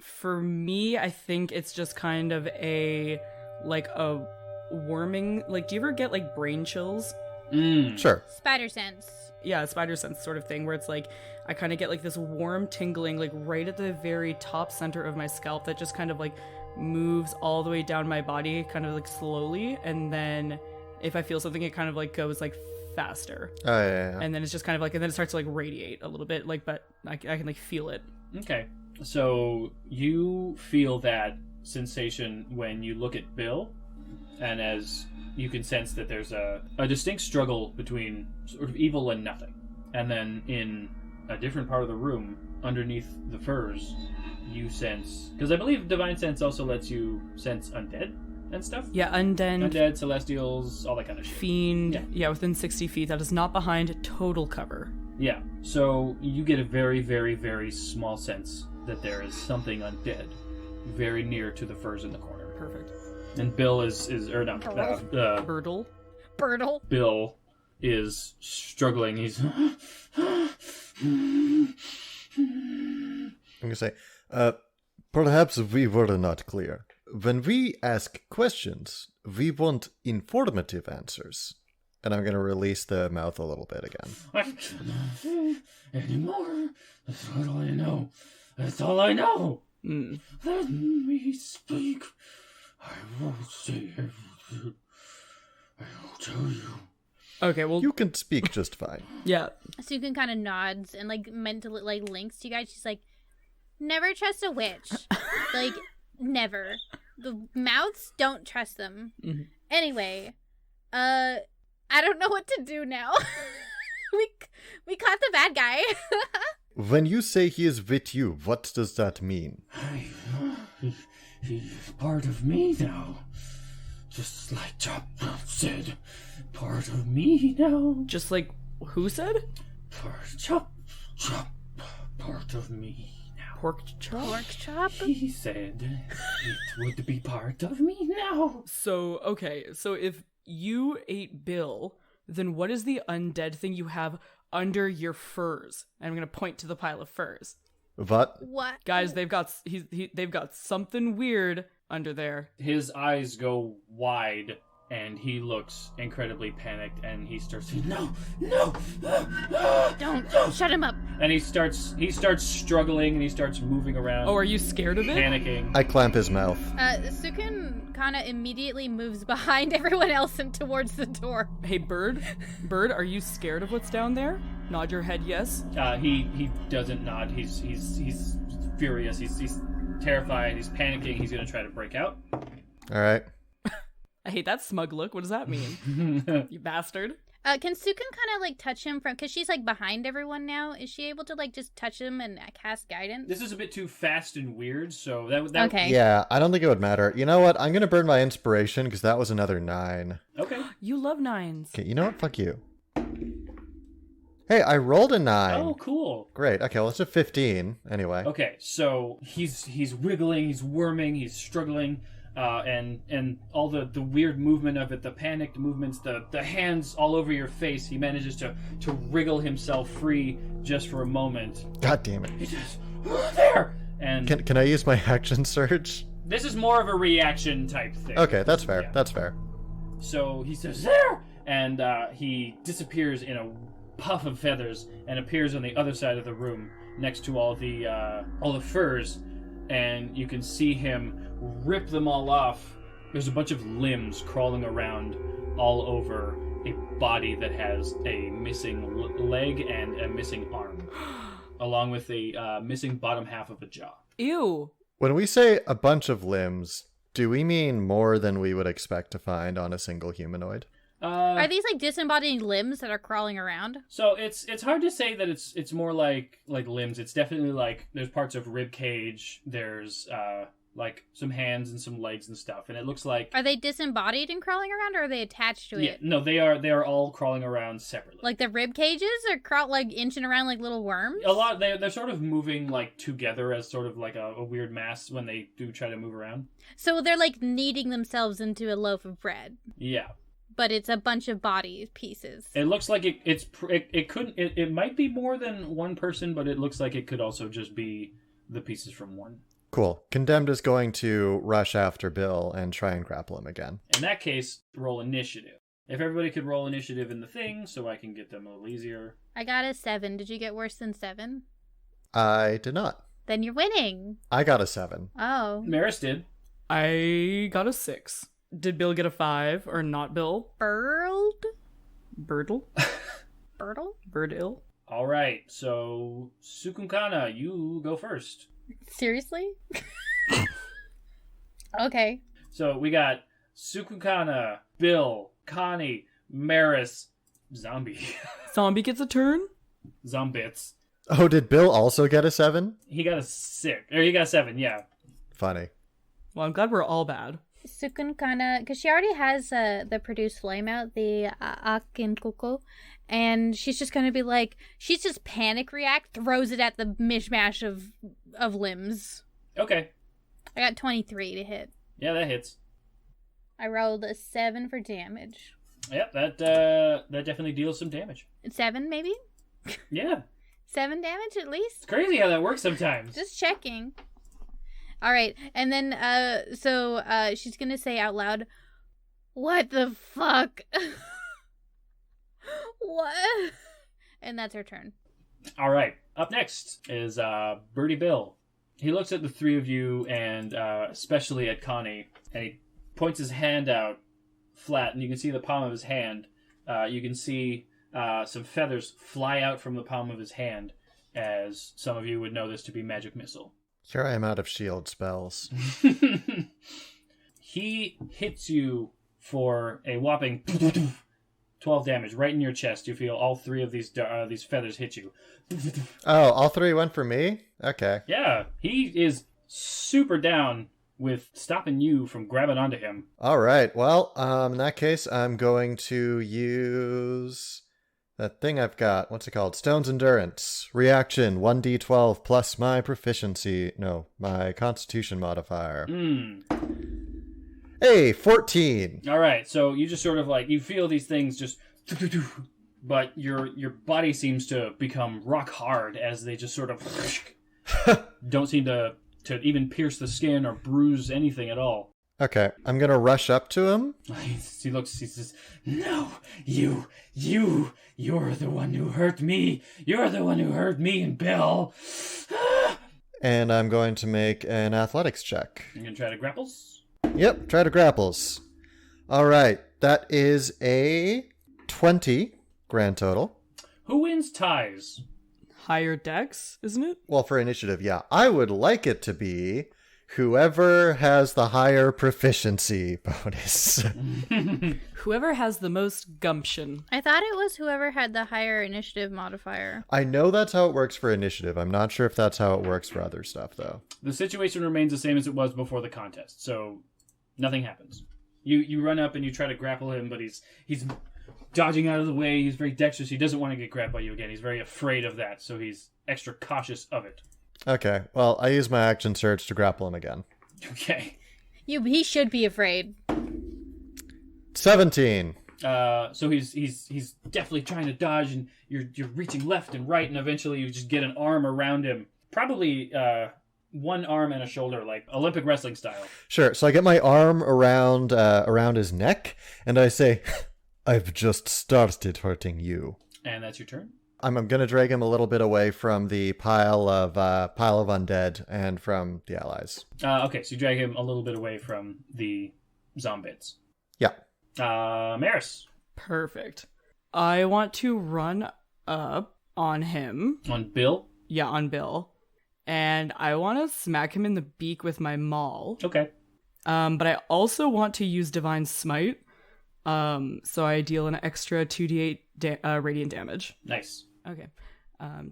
Speaker 2: For me, I think it's just kind of a warming. Do you ever get brain chills?
Speaker 12: Sure.
Speaker 10: Spider sense.
Speaker 2: Yeah, spider sense sort of thing, where it's I kind of get this warm tingling right at the very top center of my scalp that just kind of moves all the way down my body, kind of slowly, and then if I feel something, it kind of goes faster.
Speaker 12: Oh yeah.
Speaker 2: And then it's just kind of and then it starts to radiate a little bit, but I can feel it.
Speaker 3: Okay, so you feel that sensation when you look at Bill, and as you can sense that there's a distinct struggle between sort of evil and nothing. And then in a different part of the room, underneath the furs, you sense... Because I believe Divine Sense also lets you sense undead and stuff?
Speaker 2: Yeah, undead,
Speaker 3: celestials, all that kind of shit.
Speaker 2: Fiend, yeah, within 60 feet. That is not behind total cover.
Speaker 3: Yeah, so you get a very, very, very small sense that there is something undead very near to the furs in the corner.
Speaker 2: Perfect.
Speaker 3: And Bill Birdle. Bill is struggling. He's...
Speaker 12: I'm going to say, perhaps we were not clear. When we ask questions, we want informative answers. And I'm going to release the mouth a little bit again.
Speaker 3: I cannot anymore. That's all I know. That's all I know. Let me speak. I won't say everything. I will tell you.
Speaker 2: Okay, well...
Speaker 12: You can speak just fine.
Speaker 2: Yeah.
Speaker 10: Sukin kind of nods and, mentally, links to you guys. She's like, never trust a witch. Never. The mouths, don't trust them. Mm-hmm. Anyway, I don't know what to do now. we caught the bad guy.
Speaker 12: When you say he is with you, what does that mean?
Speaker 3: He's part of me now. Just like Chop said. Part of me now.
Speaker 2: Just like who said?
Speaker 3: Chop. Part of me now.
Speaker 2: Pork chop?
Speaker 3: He said it would be part of me now.
Speaker 2: So, okay. So if you ate Bill, then what is the undead thing you have under your furs? And I'm going to point to the pile of furs.
Speaker 12: What?
Speaker 2: Guys, they've got something weird under there.
Speaker 3: His eyes go wide, and he looks incredibly panicked, and he starts saying, No!
Speaker 10: Don't shut him up.
Speaker 3: And he starts struggling, and he starts moving around.
Speaker 2: Oh, are you scared of it?
Speaker 3: Panicking.
Speaker 12: I clamp his mouth.
Speaker 10: Cukunkana immediately moves behind everyone else and towards the door.
Speaker 2: Hey, Bird, are you scared of what's down there? Nod your head, yes.
Speaker 3: He doesn't nod. He's furious. He's terrified. He's panicking. He's gonna try to break out.
Speaker 12: All right.
Speaker 2: I hate that smug look. What does that mean? You bastard.
Speaker 10: Can Sukin kind of touch him because she's behind everyone now? Is she able to just touch him and cast guidance?
Speaker 3: This is a bit too fast and weird, so that
Speaker 10: okay.
Speaker 12: Yeah, I don't think it would matter. You know what? I'm gonna burn my inspiration because that was another 9.
Speaker 3: Okay.
Speaker 2: You love 9s.
Speaker 12: Okay, you know what? Fuck you. Hey, I rolled a 9.
Speaker 3: Oh, cool.
Speaker 12: Great. Okay, well, it's a 15 anyway.
Speaker 3: Okay, so he's wiggling, he's worming, he's struggling. and all the weird movement of it, the panicked movements, the hands all over your face, he manages to wriggle himself free just for a moment.
Speaker 12: God damn it.
Speaker 3: He says, there! And
Speaker 12: Can I use my action surge?
Speaker 3: this is more of a reaction type thing.
Speaker 12: Okay, that's fair.
Speaker 3: Yeah.
Speaker 12: That's fair.
Speaker 3: So he says, there! And he disappears in a puff of feathers and appears on the other side of the room next to all the furs, and you can see him rip them all off. There's a bunch of limbs crawling around all over a body that has a missing leg and a missing arm, along with a missing bottom half of a jaw.
Speaker 2: Ew.
Speaker 12: When we say a bunch of limbs, do we mean more than we would expect to find on a single humanoid?
Speaker 10: Are these like disembodied limbs that are crawling around?
Speaker 3: So it's hard to say that it's more like limbs. It's definitely like there's parts of rib cage. There's like some hands and some legs and stuff, and it looks like.
Speaker 10: Are they disembodied and crawling around, or are they attached to it?
Speaker 3: Yeah, no, they are all crawling around separately.
Speaker 10: Like the rib cages are like inching around like little worms.
Speaker 3: A lot. They're sort of moving like together as sort of like a weird mass when they do try to move around.
Speaker 10: So they're like kneading themselves into a loaf of bread.
Speaker 3: Yeah.
Speaker 10: But it's a bunch of body pieces.
Speaker 3: It looks like it might be more than one person, but it looks like it could also just be the pieces from one.
Speaker 12: Cool. Condemned is going to rush after Bill and try and grapple him again.
Speaker 3: In that case, roll initiative. If everybody could roll initiative in the thing, so I can get them a little easier.
Speaker 10: I got a 7. Did you get worse than 7?
Speaker 12: I did not.
Speaker 10: Then you're winning.
Speaker 12: I got a 7.
Speaker 10: Oh.
Speaker 3: Meris did.
Speaker 2: I got a 6. Did Bill get a 5 or not Bill?
Speaker 10: Birdle?
Speaker 2: Birdle?
Speaker 3: All right, so Cukunkana, you go first.
Speaker 10: Seriously? Okay.
Speaker 3: So we got Cukunkana, Bill, Connie, Meris, Zombie.
Speaker 2: Zombie gets a turn?
Speaker 3: Zombits.
Speaker 12: Oh, did Bill also get a 7?
Speaker 3: He got a 6. Or he got a 7, yeah.
Speaker 12: Funny.
Speaker 2: Well, I'm glad we're all bad.
Speaker 10: Cukunkana, because she already has the produce flame out, the Akinkuku, and she's just gonna be like, she's just panic react, throws it at the mishmash of limbs.
Speaker 3: Okay.
Speaker 10: I got 23 to hit.
Speaker 3: Yeah, that hits.
Speaker 10: I rolled a 7 for damage.
Speaker 3: Yep, that definitely deals some damage.
Speaker 10: 7 maybe?
Speaker 3: Yeah.
Speaker 10: 7 damage at least?
Speaker 3: It's crazy how that works sometimes.
Speaker 10: Just checking. All right, and then so she's gonna say out loud, "What the fuck? What?" And that's her turn.
Speaker 3: All right, up next is Birdie Bill. He looks at the three of you and especially at Connie, and he points his hand out flat, and you can see the palm of his hand. You can see some feathers fly out from the palm of his hand, as some of you would know this to be magic missile.
Speaker 12: Here I am out of shield spells.
Speaker 3: He hits you for a whopping 12 damage right in your chest. You feel all three of these feathers hit you.
Speaker 12: Oh, all 3 went for me? Okay.
Speaker 3: Yeah, he is super down with stopping you from grabbing onto him.
Speaker 12: All right. Well, in that case, I'm going to use that thing I've got. What's it called? Stone's Endurance. Reaction 1d12 plus my proficiency. No, my constitution modifier. Hey, 14.
Speaker 3: All right, so you just sort of like, you feel these things just, but your body seems to become rock hard as they just sort of don't seem to even pierce the skin or bruise anything at all.
Speaker 12: Okay, I'm gonna rush up to him.
Speaker 3: He says, "No, you're the one who hurt me. You're the one who hurt me and Bill."
Speaker 12: And I'm going to make an athletics check.
Speaker 3: You're gonna try to grapples?
Speaker 12: Yep, try to grapples. All right, that is a 20 grand total.
Speaker 3: Who wins ties?
Speaker 2: Higher dex, isn't it?
Speaker 12: Well, for initiative, yeah. I would like it to be whoever has the higher proficiency bonus.
Speaker 2: Whoever has the most gumption.
Speaker 10: I thought it was whoever had the higher initiative modifier.
Speaker 12: I know that's how it works for initiative. I'm not sure if that's how it works for other stuff, though.
Speaker 3: The situation remains the same as it was before the contest, so nothing happens. You run up and you try to grapple him, but he's dodging out of the way. He's very dexterous. He doesn't want to get grabbed by you again. He's very afraid of that, so he's extra cautious of it.
Speaker 12: Okay, well, I use my action surge to grapple him again.
Speaker 3: Okay.
Speaker 10: He should be afraid.
Speaker 12: 17.
Speaker 3: So he's definitely trying to dodge, and you're reaching left and right, and eventually you just get an arm around him. Probably one arm and a shoulder, like Olympic wrestling style.
Speaker 12: Sure. So I get my arm around his neck, and I say, "I've just started hurting you."
Speaker 3: And that's your turn.
Speaker 12: I'm going to drag him a little bit away from the pile of undead and from the allies.
Speaker 3: Okay, so you drag him a little bit away from the zombies.
Speaker 12: Yeah.
Speaker 3: Meris.
Speaker 2: Perfect. I want to run up on him.
Speaker 3: On Bill?
Speaker 2: Yeah, on Bill. And I want to smack him in the beak with my maul.
Speaker 3: Okay.
Speaker 2: But I also want to use Divine Smite. So I deal an extra 2d8 radiant damage.
Speaker 3: Nice.
Speaker 2: Okay.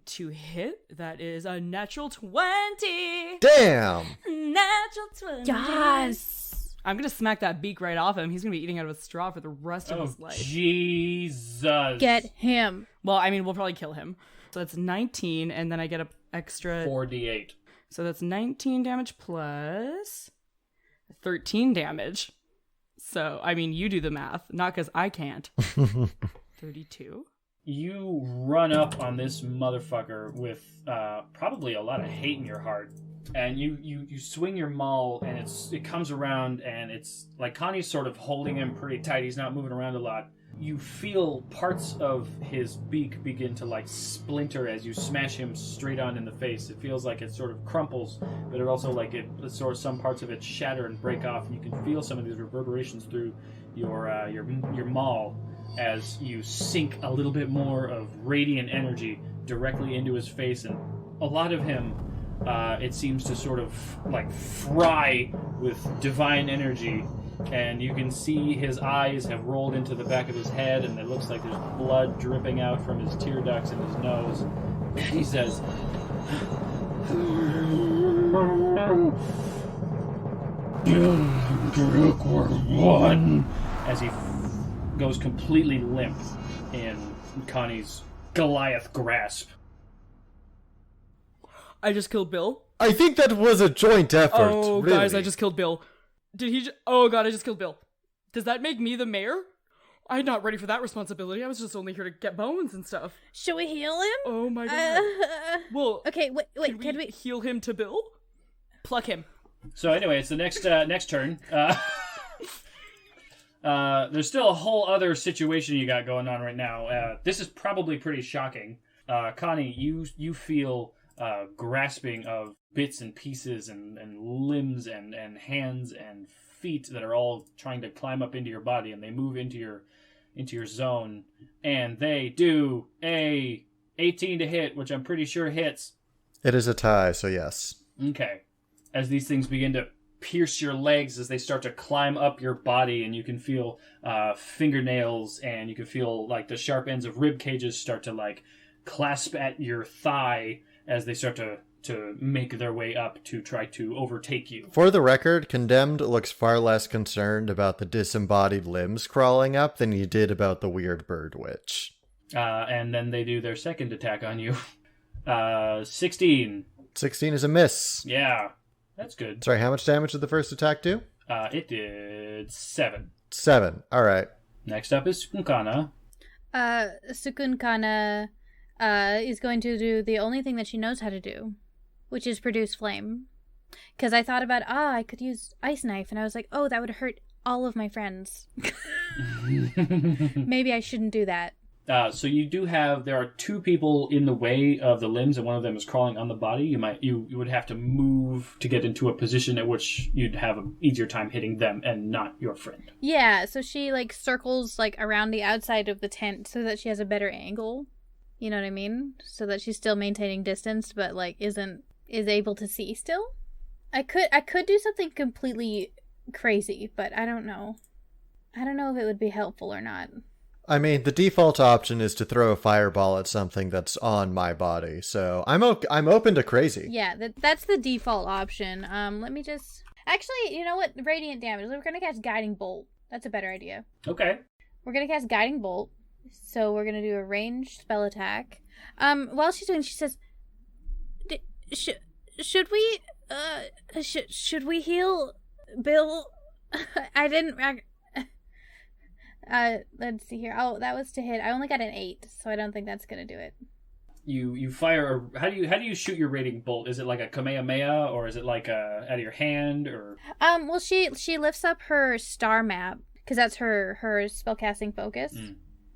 Speaker 2: To hit, that is a natural 20.
Speaker 12: Damn!
Speaker 2: Natural 20.
Speaker 10: Yes!
Speaker 2: I'm going to smack that beak right off him. He's going to be eating out of a straw for the rest of his life.
Speaker 3: Jesus.
Speaker 10: Get him.
Speaker 2: Well, I mean, we'll probably kill him. So that's 19, and then I get an extra...
Speaker 3: 4d8.
Speaker 2: So that's 19 damage plus 13 damage. So, I mean, you do the math. Not because I can't. 32.
Speaker 3: You run up on this motherfucker with probably a lot of hate in your heart. And you swing your maul, and it comes around, and it's like Connie's sort of holding him pretty tight. He's not moving around a lot. You feel parts of his beak begin to like splinter as you smash him straight on in the face. It feels like it sort of crumples, but it also like it sort of some parts of it shatter and break off, and you can feel some of these reverberations through your maul as you sink a little bit more of radiant energy directly into his face, and a lot of him it seems to sort of like fry with divine energy, and you can see his eyes have rolled into the back of his head, and it looks like there's blood dripping out from his tear ducts in his nose. And he says, one, as he goes completely limp in Connie's Goliath grasp.
Speaker 2: I just killed Bill.
Speaker 12: I think that was a joint effort.
Speaker 2: Oh,
Speaker 12: really.
Speaker 2: guys, I just killed Bill. Did he oh god, I just killed Bill. Does that make me the mayor? I'm not ready for that responsibility. I was just only here to get bones and stuff.
Speaker 10: Should we heal him?
Speaker 2: Oh my god. Well,
Speaker 10: okay, wait,
Speaker 2: can we heal him to Bill? Pluck him.
Speaker 3: So anyway, it's the next turn. There's still a whole other situation you got going on right now. This is probably pretty shocking. Connie, you feel grasping of bits and pieces and limbs and hands and feet that are all trying to climb up into your body, and they move into your zone, and they do a 18 to hit, which I'm pretty sure hits.
Speaker 12: It is a tie, so yes.
Speaker 3: Okay. As these things begin to pierce your legs, as they start to climb up your body, and you can feel fingernails, and you can feel like the sharp ends of rib cages start to like clasp at your thigh as they start to make their way up to try to overtake you.
Speaker 12: For the record, Condemned looks far less concerned about the disembodied limbs crawling up than he did about the weird bird witch.
Speaker 3: And then they do their second attack on you. 16.
Speaker 12: 16 is a miss.
Speaker 3: Yeah, that's good.
Speaker 12: Sorry, how much damage did the first attack do?
Speaker 3: It did 7.
Speaker 12: 7, alright.
Speaker 3: Next up is Cukunkana.
Speaker 10: Cukunkana is going to do the only thing that she knows how to do, which is produce flame. Because I thought about, I could use ice knife, and I was like, oh, that would hurt all of my friends. Maybe I shouldn't do that.
Speaker 3: So you do have, there are 2 people in the way of the limbs, and one of them is crawling on the body. You would have to move to get into a position at which you'd have an easier time hitting them and not your friend.
Speaker 10: Yeah, so she like circles like around the outside of the tent so that she has a better angle. You know what I mean? So that she's still maintaining distance, but like is able to see still. I could do something completely crazy, but I don't know. I don't know if it would be helpful or not.
Speaker 12: I mean, the default option is to throw a fireball at something that's on my body, so I'm open to crazy.
Speaker 10: Yeah, that's the default option. Let me just... Actually, you know what? Radiant damage. We're gonna cast Guiding Bolt. That's a better idea.
Speaker 3: Okay.
Speaker 10: We're gonna cast Guiding Bolt. So we're gonna do a ranged spell attack. While she's doing, she says, should we heal Bill, I didn't. Let's see here. Oh, that was to hit. I only got an 8, so I don't think that's gonna do it.
Speaker 3: You fire. How do you shoot your rating bolt? Is it like a Kamehameha, or is it like out of your hand, or?
Speaker 10: Well, she lifts up her star map because that's her spellcasting focus,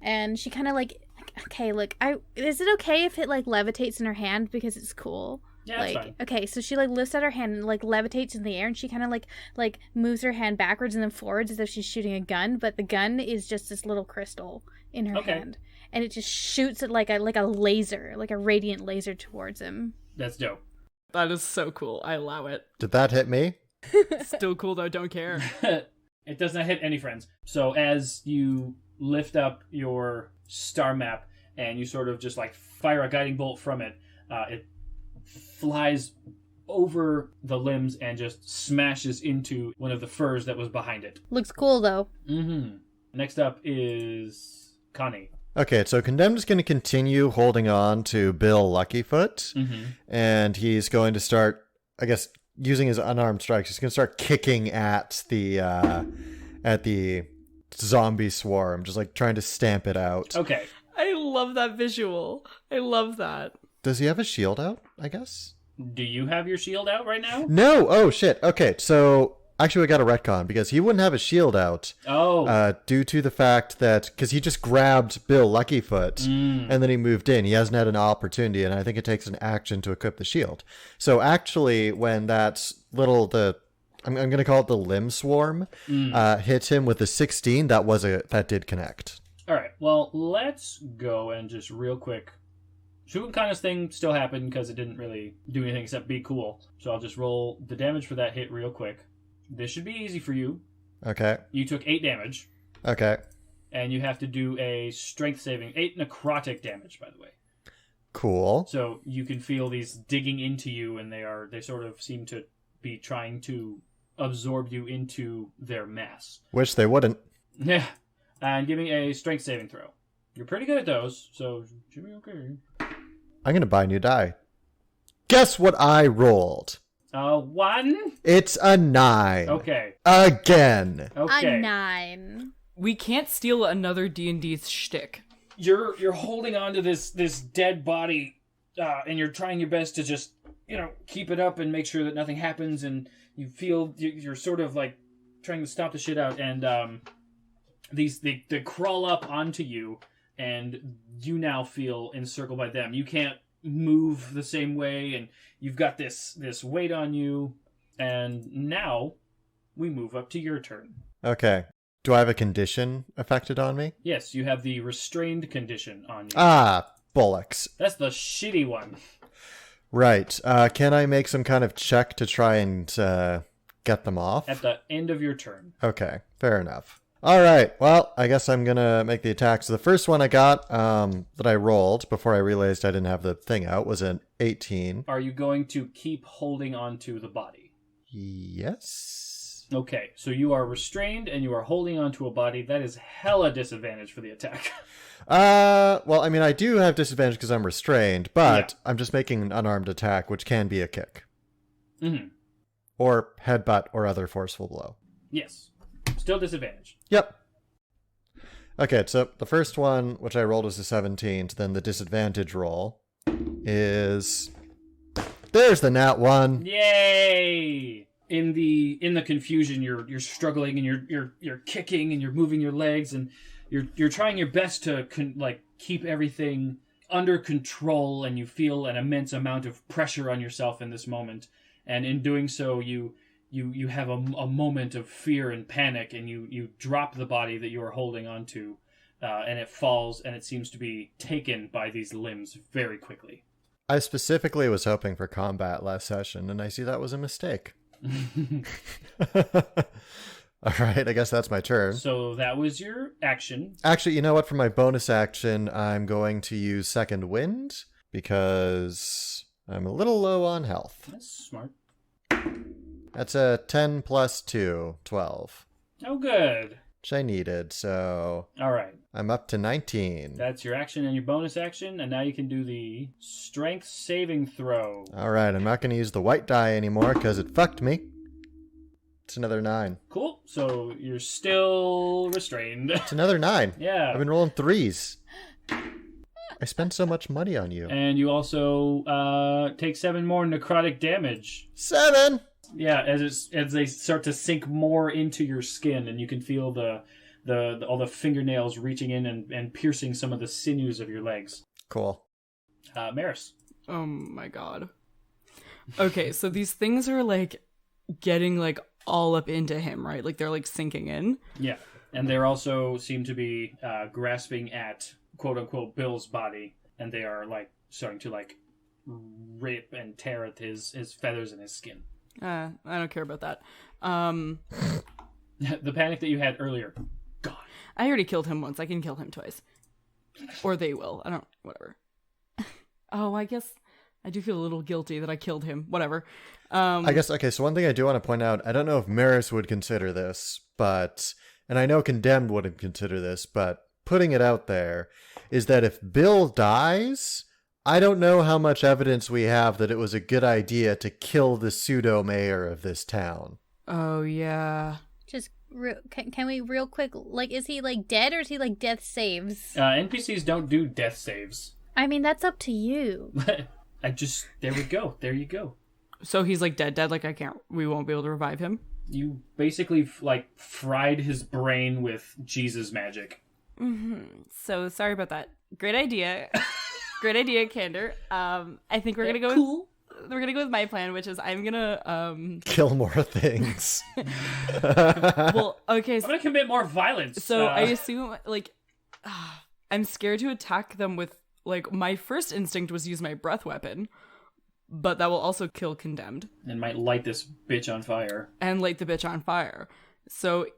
Speaker 10: and she kind of like, okay, look, is it okay if it like levitates in her hand because it's cool?
Speaker 3: Yeah,
Speaker 10: like,
Speaker 3: that's fine.
Speaker 10: Okay, so she like lifts out her hand and like levitates in the air, and she kind of like moves her hand backwards and then forwards as if she's shooting a gun, but the gun is just this little crystal in her hand, and it just shoots it like a laser, like a radiant laser towards him.
Speaker 3: That's dope.
Speaker 2: That is so cool. I allow it.
Speaker 12: Did that hit me?
Speaker 2: Still cool though. Don't care.
Speaker 3: It does not hit any friends. So as you lift up your star map and you sort of just like fire a guiding bolt from it, it flies over the limbs and just smashes into one of the furs that was behind it.
Speaker 10: Looks cool though.
Speaker 3: Next up is Connie.
Speaker 12: Okay, so Condemned is going to continue holding on to Bill Luckyfoot, and he's going to start, I guess, using his unarmed strikes. He's going to start kicking at the zombie swarm, just like trying to stamp it out.
Speaker 3: Okay.
Speaker 2: I love that visual. I love that.
Speaker 12: Does he have a shield out, I guess?
Speaker 3: Do you have your shield out right now?
Speaker 12: No! Oh, shit. Okay, so actually we got a retcon, because he wouldn't have a shield out. Due to the fact that, because he just grabbed Bill Luckyfoot, and then he moved in. He hasn't had an opportunity, and I think it takes an action to equip the shield. So actually, when that I'm going to call it the limb swarm, hit him with the 16, that did connect.
Speaker 3: All right, well, let's go and just real quick. Cukunkana's thing still happened because it didn't really do anything except be cool. So I'll just roll the damage for that hit real quick. This should be easy for you.
Speaker 12: Okay.
Speaker 3: You took 8 damage.
Speaker 12: Okay.
Speaker 3: And you have to do a strength saving. 8 necrotic damage, by the way.
Speaker 12: Cool.
Speaker 3: So you can feel these digging into you, and they sort of seem to be trying to absorb you into their mass.
Speaker 12: Wish they wouldn't.
Speaker 3: Yeah. And give me a strength saving throw. You're pretty good at those, so should be okay.
Speaker 12: I'm going to buy a new die. Guess what I rolled?
Speaker 3: 1?
Speaker 12: It's a 9.
Speaker 3: Okay.
Speaker 12: Again.
Speaker 3: Okay.
Speaker 10: A 9.
Speaker 2: We can't steal another D&D shtick.
Speaker 3: You're holding on to this dead body, and you're trying your best to just, keep it up and make sure that nothing happens, and you feel you're sort of like trying to stop the shit out, and they crawl up onto you, and you now feel encircled by them. You can't move the same way, and you've got this weight on you, and now we move up to your turn.
Speaker 12: Okay. Do I have a condition affected on me?
Speaker 3: Yes, you have the restrained condition on you.
Speaker 12: Ah, bollocks.
Speaker 3: That's the shitty one.
Speaker 12: Right. Can I make some kind of check to try and get them off?
Speaker 3: At the end of your turn.
Speaker 12: Okay, fair enough. All right, well, I guess I'm going to make the attack. So the first one I got that I rolled before I realized I didn't have the thing out was an 18.
Speaker 3: Are you going to keep holding on to the body?
Speaker 12: Yes.
Speaker 3: Okay, so you are restrained and you are holding on to a body. That is hella disadvantage for the attack.
Speaker 12: Well, I mean, I do have disadvantage because I'm restrained, but I'm just making an unarmed attack, which can be a kick. Or headbutt or other forceful blow.
Speaker 3: Yes. Still disadvantage.
Speaker 12: Yep. Okay, so the first one, which I rolled was a 17, then the disadvantage roll is... There's the nat 1.
Speaker 3: Yay! In the confusion, you're struggling and you're kicking and you're moving your legs and you're trying your best to keep everything under control, and you feel an immense amount of pressure on yourself in this moment. And in doing so, you have a moment of fear and panic, and you drop the body that you are holding onto, and it falls, and it seems to be taken by these limbs very quickly.
Speaker 12: I specifically was hoping for combat last session, and I see that was a mistake. All right, I guess that's my turn.
Speaker 3: So that was your action.
Speaker 12: Actually, you know what? For my bonus action, I'm going to use Second Wind, because I'm a little low on health.
Speaker 3: That's smart.
Speaker 12: That's a 10 plus 2, 12.
Speaker 3: Oh, good.
Speaker 12: Which I needed, so...
Speaker 3: All right.
Speaker 12: I'm up to 19.
Speaker 3: That's your action and your bonus action, and now you can do the strength saving throw.
Speaker 12: All right, I'm not going to use the white die anymore because it fucked me. It's another 9.
Speaker 3: Cool. So you're still restrained.
Speaker 12: It's another 9.
Speaker 3: Yeah.
Speaker 12: I've been rolling 3s. I spent so much money on you.
Speaker 3: And you also take 7 more necrotic damage.
Speaker 12: 7.
Speaker 3: Yeah, as they start to sink more into your skin, and you can feel all the fingernails reaching in and piercing some of the sinews of your legs.
Speaker 12: Cool.
Speaker 3: Meris.
Speaker 2: Oh my god. Okay, so these things are like getting like all up into him, right? Like they're like sinking in.
Speaker 3: Yeah, and they also seem to be grasping at quote unquote Bill's body, and they are like starting to like rip and tear at his feathers and his skin.
Speaker 2: I don't care about that.
Speaker 3: The panic that you had earlier, gone.
Speaker 2: I already killed him once. I can kill him twice. Or they will. I don't... Whatever. Oh, I guess I do feel a little guilty that I killed him. Whatever.
Speaker 12: I guess, okay, so one thing I do want to point out, I don't know if Meris would consider this, but... And I know Condemned wouldn't consider this, but putting it out there is that if Bill dies... I don't know how much evidence we have that it was a good idea to kill the pseudo-mayor of this town.
Speaker 2: Oh, yeah.
Speaker 10: Just, can we real quick, like, is he, like, dead or is he, like, death saves?
Speaker 3: NPCs don't do death saves.
Speaker 10: I mean, that's up to you.
Speaker 3: There we go. There you go.
Speaker 2: So he's, like, dead, like, we won't be able to revive him?
Speaker 3: You basically, like, fried his brain with Jesus magic.
Speaker 2: Mm-hmm. So, sorry about that. Great idea. Great idea, Candor. I think we're gonna go.
Speaker 3: Cool.
Speaker 2: We're gonna go with my plan, which is I'm gonna
Speaker 12: kill more things.
Speaker 2: Well, okay.
Speaker 3: I'm gonna commit more violence.
Speaker 2: So I assume, like, I'm scared to attack them with, like, my first instinct was use my breath weapon, but that will also kill Condemned
Speaker 3: and might light this bitch on fire.
Speaker 2: And light the bitch on fire. So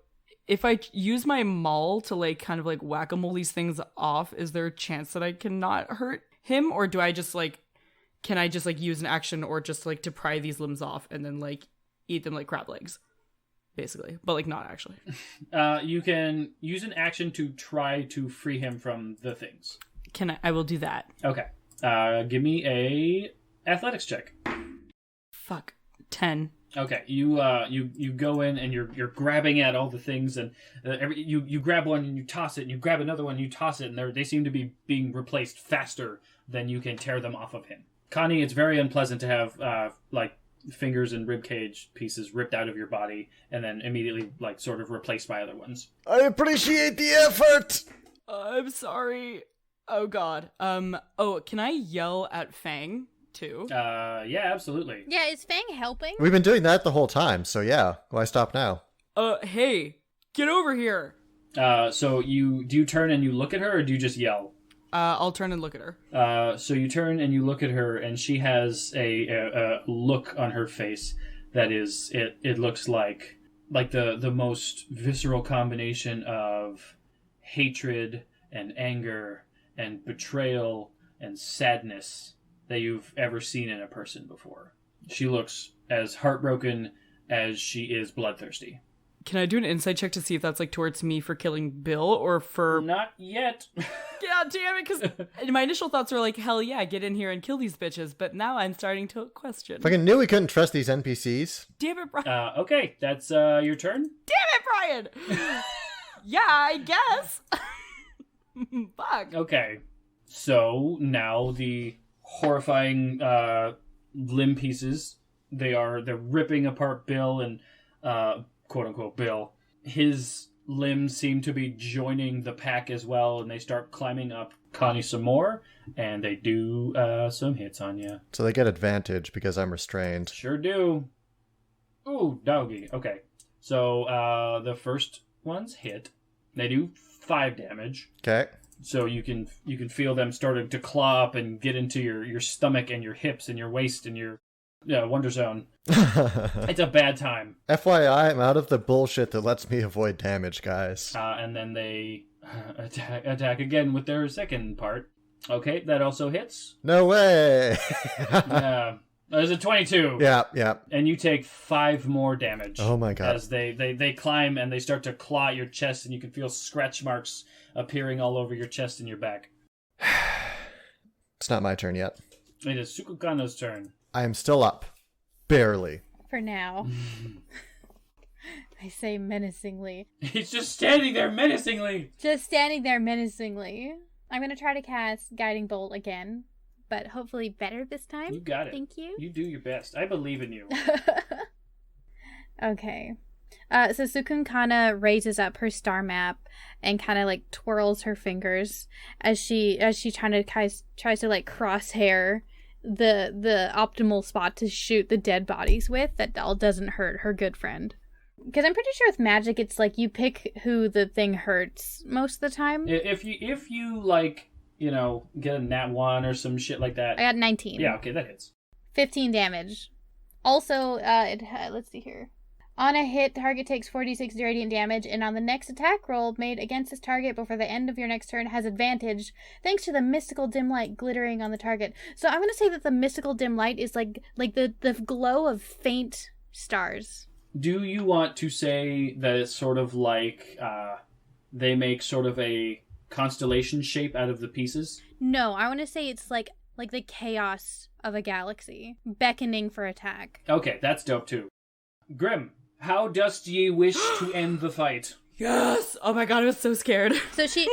Speaker 2: if I use my maul to, like, kind of, like, whack-a-mole these things off, is there a chance that I cannot hurt him? Or do I just, like, can I just, like, use an action or just, like, to pry these limbs off and then, like, eat them like crab legs? Basically. But, like, not actually.
Speaker 3: You can use an action to try to free him from the things.
Speaker 2: I will do that.
Speaker 3: Okay. Give me a athletics check.
Speaker 2: Fuck. 10.
Speaker 3: Okay, you go in and you're grabbing at all the things, and you grab one and you toss it, and you grab another one and you toss it, and they seem to be being replaced faster than you can tear them off of him. Connie, it's very unpleasant to have like fingers and ribcage pieces ripped out of your body and then immediately like sort of replaced by other ones.
Speaker 12: I appreciate the effort.
Speaker 2: I'm sorry. Oh God. Oh, can I yell at Fang too?
Speaker 3: Yeah, absolutely.
Speaker 10: Yeah, is Fang helping?
Speaker 12: We've been doing that the whole time, so yeah. Why stop now?
Speaker 2: Hey, get over here.
Speaker 3: So do you turn and you look at her, or do you just yell?
Speaker 2: I'll turn and look at her.
Speaker 3: So you turn and you look at her, and she has a look on her face that is, it looks like the most visceral combination of hatred and anger and betrayal and sadness that you've ever seen in a person before. She looks as heartbroken as she is bloodthirsty.
Speaker 2: Can I do an insight check to see if that's like towards me for killing Bill or for...
Speaker 3: Not yet.
Speaker 2: God damn it, because my initial thoughts were like, hell yeah, get in here and kill these bitches, but now I'm starting to question.
Speaker 12: Fucking knew we couldn't trust these NPCs.
Speaker 2: Damn it, Brian.
Speaker 3: Okay, that's your turn.
Speaker 2: Damn it, Brian! Yeah, I guess. Fuck.
Speaker 3: Okay, so now the horrifying limb pieces, they're ripping apart Bill and quote unquote Bill. His limbs seem to be joining the pack as well, and they start climbing up Connie some more, and they do some hits on you.
Speaker 12: So they get advantage because I'm restrained.
Speaker 3: Sure do. Ooh, doggy. Okay, so the first ones hit. They do 5 damage.
Speaker 12: Okay.
Speaker 3: So you can feel them starting to claw up and get into your stomach and your hips and your waist and your Wonder Zone. It's a bad time.
Speaker 12: FYI, I'm out of the bullshit that lets me avoid damage, guys.
Speaker 3: And then they attack again with their second part. Okay, that also hits.
Speaker 12: No way!
Speaker 3: Yeah. There's a 22.
Speaker 12: Yeah.
Speaker 3: And you take 5 more damage.
Speaker 12: Oh my god.
Speaker 3: As they climb and they start to claw at your chest, and you can feel scratch marks appearing all over your chest and your back.
Speaker 12: It's not my turn yet.
Speaker 3: It is Cukunkana's turn.
Speaker 12: I am still up. Barely.
Speaker 10: For now. I say menacingly.
Speaker 3: He's just standing there menacingly.
Speaker 10: Just standing there menacingly. I'm going to try to cast Guiding Bolt again, but hopefully better this time.
Speaker 3: You got it.
Speaker 10: Thank you.
Speaker 3: You do your best. I believe in you.
Speaker 10: Okay. So Cukunkana raises up her star map and kind of like twirls her fingers as she tries to like crosshair the optimal spot to shoot the dead bodies with that all doesn't hurt her good friend. Because I'm pretty sure with magic, it's like you pick who the thing hurts most of the time.
Speaker 3: If you like, get a nat 1 or some shit like that.
Speaker 10: I got 19.
Speaker 3: Yeah, okay, that hits.
Speaker 10: 15 damage. Also, let's see here. On a hit, target takes 4d6 radiant damage, and on the next attack roll made against this target before the end of your next turn has advantage, thanks to the mystical dim light glittering on the target. So I'm going to say that the mystical dim light is like the glow of faint stars.
Speaker 3: Do you want to say that it's sort of like they make sort of a constellation shape out of the pieces?
Speaker 10: No, I want to say it's like the chaos of a galaxy, beckoning for attack.
Speaker 3: Okay, that's dope too. Grim, how dost ye wish to end the fight?
Speaker 2: Yes! Oh my god, I was so scared.
Speaker 10: So she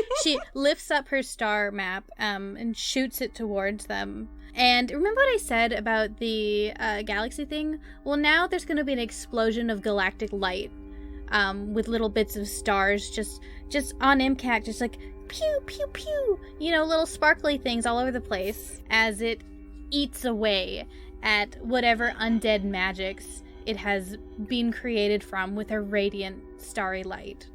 Speaker 10: lifts up her star map and shoots it towards them. And remember what I said about the galaxy thing? Well, now there's going to be an explosion of galactic light with little bits of stars just on MCAC, just like pew, pew, pew. Little sparkly things all over the place as it eats away at whatever undead magics it has been created from with a radiant starry light.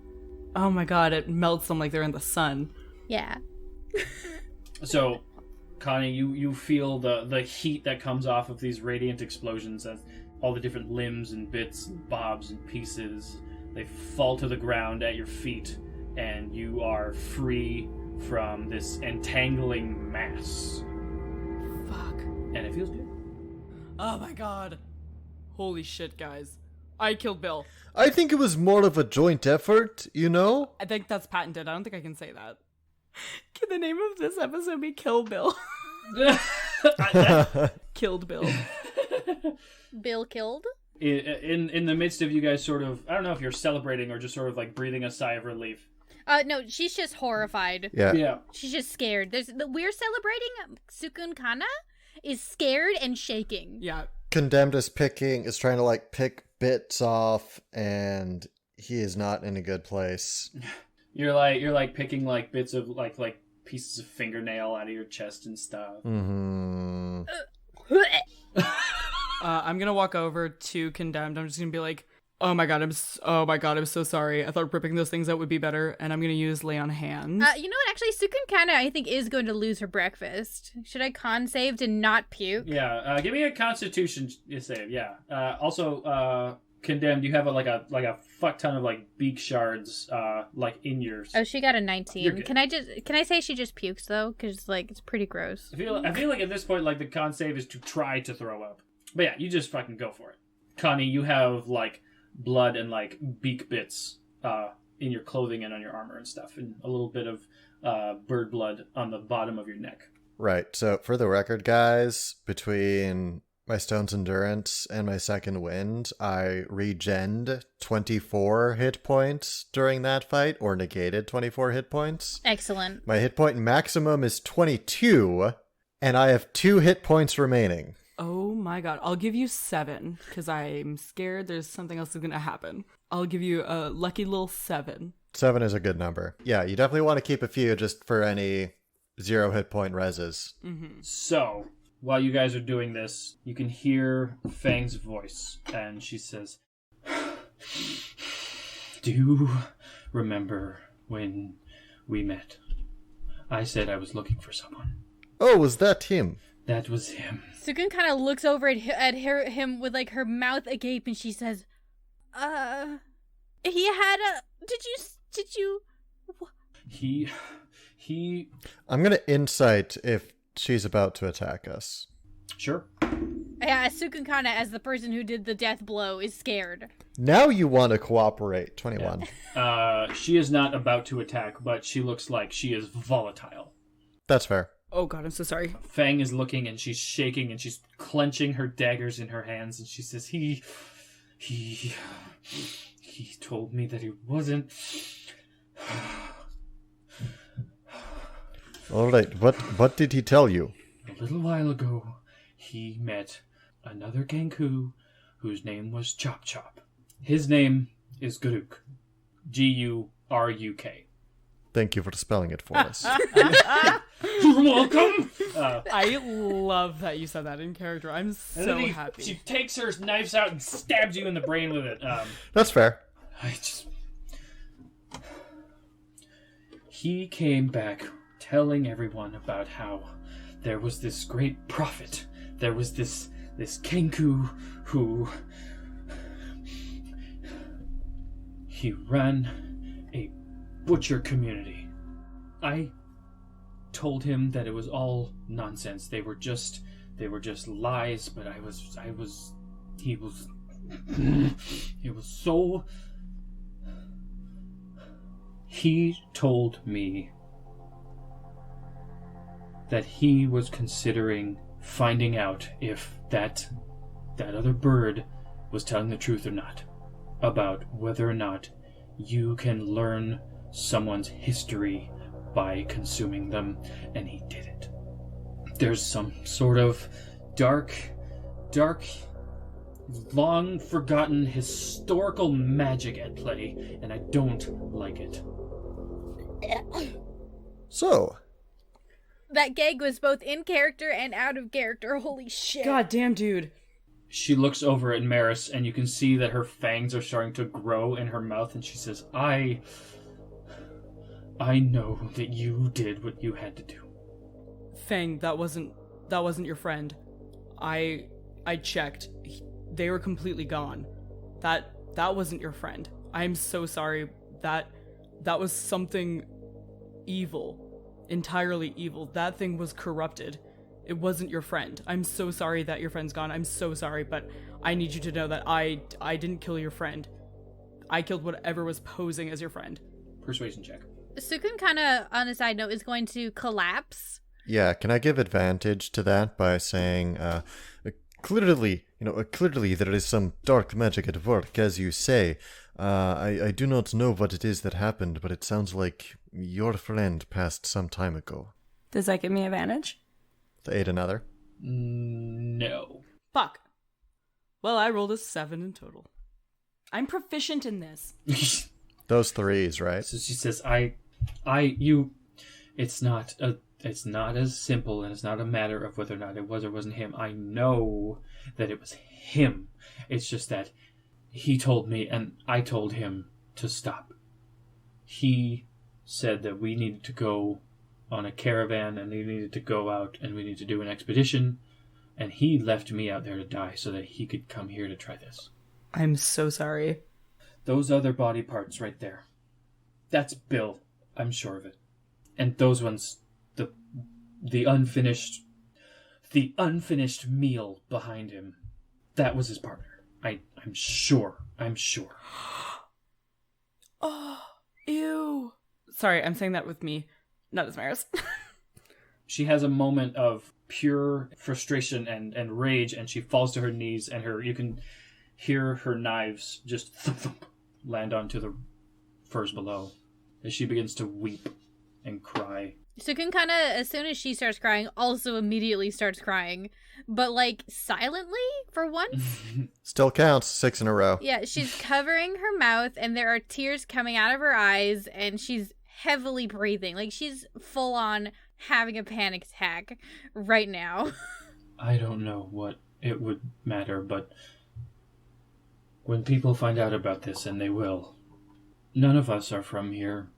Speaker 2: Oh my god, it melts them like they're in the sun.
Speaker 10: Yeah.
Speaker 3: So, Connie, you feel the heat that comes off of these radiant explosions as all the different limbs and bits and bobs and pieces, they fall to the ground at your feet, and you are free from this entangling mass.
Speaker 2: Fuck.
Speaker 3: And it feels good.
Speaker 2: Oh my god. Holy shit, guys. I killed Bill.
Speaker 12: I think it was more of a joint effort,
Speaker 2: I think that's patented. I don't think I can say that. Can the name of this episode be Kill Bill? Killed Bill.
Speaker 10: Bill killed?
Speaker 3: In the midst of you guys sort of, I don't know if you're celebrating or just sort of like breathing a sigh of relief.
Speaker 10: No, she's just horrified.
Speaker 12: Yeah.
Speaker 10: She's just scared. We're celebrating. Cukunkana is scared and shaking.
Speaker 2: Yeah.
Speaker 12: Condemned is trying to like pick bits off, and he is not in a good place.
Speaker 3: You're like picking like bits of like pieces of fingernail out of your chest and stuff.
Speaker 12: Mm-hmm.
Speaker 2: I'm gonna walk over to Condemned. I'm just gonna be like, oh my god, I'm so sorry. I thought ripping those things out would be better, and I'm gonna use Lay on Hands.
Speaker 10: You know what? Actually, Cukunkana, I think, is going to lose her breakfast. Should I con save to not puke?
Speaker 3: Yeah. Give me a Constitution save. Yeah. Also, Condemned, you have a fuck ton of like beak shards like in yours.
Speaker 10: Oh, she got a 19. Can I say she just pukes though? Because like it's pretty gross.
Speaker 3: I feel like at this point like the con save is to try to throw up. But yeah, you just fucking go for it. Connie, you have like blood and like beak bits in your clothing and on your armor and stuff, and a little bit of bird blood on the bottom of your neck.
Speaker 12: Right. So for the record, guys, between my Stone's Endurance and my Second Wind, I regened 24 hit points during that fight, or negated 24 hit points.
Speaker 10: Excellent.
Speaker 12: My hit point maximum is 22, and I have 2 hit points remaining.
Speaker 2: Oh my god. I'll give you 7, because I'm scared there's something else that's going to happen. I'll give you a lucky little 7.
Speaker 12: 7 is a good number. Yeah, you definitely want to keep a few just for any 0 hit point reses.
Speaker 2: Mm-hmm.
Speaker 3: So, while you guys are doing this, you can hear Fang's voice, and she says, "Do you remember when we met? I said I was looking for someone."
Speaker 12: Oh, was that him?
Speaker 3: That was him.
Speaker 10: Sukun kind of looks over at him with like her mouth agape, and she says, he had a. Did you?
Speaker 3: He.
Speaker 12: I'm gonna insight if she's about to attack us.
Speaker 3: Sure.
Speaker 10: Yeah, Cukunkana, as the person who did the death blow, is scared.
Speaker 12: Now you want to cooperate. 21.
Speaker 3: Yeah. She is not about to attack, but she looks like she is volatile.
Speaker 12: That's fair.
Speaker 2: Oh god, I'm so sorry.
Speaker 3: Fang is looking, and she's shaking, and she's clenching her daggers in her hands, and she says, He He told me that he wasn't.
Speaker 12: All right, what did he tell you?
Speaker 3: A little while ago, he met another Kenku whose name was Chop Chop. His name is Garuk. Guruk.
Speaker 12: Thank you for spelling it for us.
Speaker 3: You're welcome.
Speaker 2: I love that you said that in character. I'm so happy.
Speaker 3: She takes her knives out and stabs you in the brain with it.
Speaker 12: That's fair.
Speaker 3: He came back telling everyone about how there was this great prophet. There was this Kenku who... He ran a butcher community. I told him that it was all nonsense. They were just lies, but it was so... He told me that he was considering finding out if that other bird was telling the truth or not, about whether or not you can learn someone's history by consuming them, and he did it. There's some sort of dark, long forgotten historical magic at play, and I don't like it.
Speaker 12: So,
Speaker 10: that gag was both in character and out of character. Holy shit.
Speaker 2: God damn, dude.
Speaker 3: She looks over at Meris, and you can see that her fangs are starting to grow in her mouth, and she says, I know that you did what you had to do.
Speaker 2: Fang, that wasn't your friend. I checked. They were completely gone. That wasn't your friend. I'm so sorry. That was something evil. Entirely evil. That thing was corrupted. It wasn't your friend. I'm so sorry that your friend's gone. I'm so sorry, but I need you to know that I didn't kill your friend. I killed whatever was posing as your friend.
Speaker 3: Persuasion check.
Speaker 10: Cukunkana, on a side note, is going to collapse.
Speaker 12: Yeah, can I give advantage to that by saying, clearly there is some dark magic at work, as you say. I do not know what it is that happened, but it sounds like your friend passed some time ago.
Speaker 13: Does that give me advantage?
Speaker 12: To aid another?
Speaker 3: No.
Speaker 2: Fuck. Well, I rolled a 7 in total. I'm proficient in this.
Speaker 12: Those threes, right?
Speaker 3: So she says, it's not as simple, and it's not a matter of whether or not it was or wasn't him. I know that it was him. It's just that he told me, and I told him to stop. He said that we needed to go on a caravan, and we needed to go out, and we needed to do an expedition, and he left me out there to die so that he could come here to try this.
Speaker 2: I'm so sorry.
Speaker 3: Those other body parts right there. That's Bill. I'm sure of it. And those ones, the unfinished meal behind him, that was his partner. I'm sure.
Speaker 2: Oh, ew. Sorry, I'm saying that with me, not as Meris.
Speaker 3: She has a moment of pure frustration and rage, and she falls to her knees, and you can hear her knives just thump, thump, land onto the furs below as she begins to weep and cry.
Speaker 10: Cukunkana, as soon as she starts crying, also immediately starts crying, but like silently for once.
Speaker 12: Still counts, 6 in a row.
Speaker 10: Yeah, she's covering her mouth, and there are tears coming out of her eyes, and she's heavily breathing. Like she's full on having a panic attack right now.
Speaker 3: I don't know what it would matter, but when people find out about this, and they will, none of us are from here.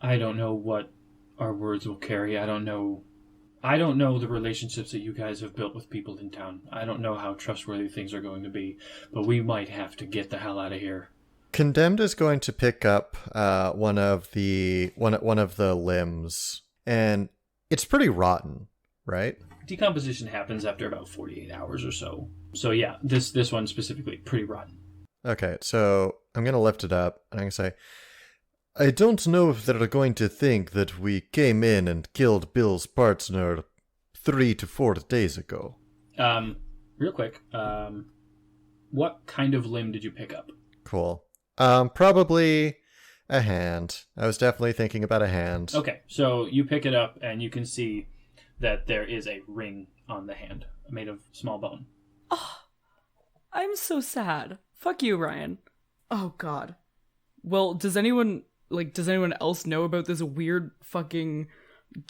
Speaker 3: I don't know what our words will carry. I don't know the relationships that you guys have built with people in town. I don't know how trustworthy things are going to be, but we might have to get the hell out of here.
Speaker 12: Condemned is going to pick up one of the limbs, and it's pretty rotten, right?
Speaker 3: Decomposition happens after about 48 hours or so. So yeah, this one specifically, pretty rotten.
Speaker 12: Okay, so I'm going to lift it up, and I'm going to say, I don't know if they're going to think that we came in and killed Bill's partner 3 to 4 days ago.
Speaker 3: Real quick, what kind of limb did you pick up?
Speaker 12: Cool. Probably a hand. I was definitely thinking about a hand.
Speaker 3: Okay, so you pick it up and you can see that there is a ring on the hand made of small bone.
Speaker 2: Oh, I'm so sad. Fuck you, Ryan. Oh, God. Well, does anyone else know about this weird fucking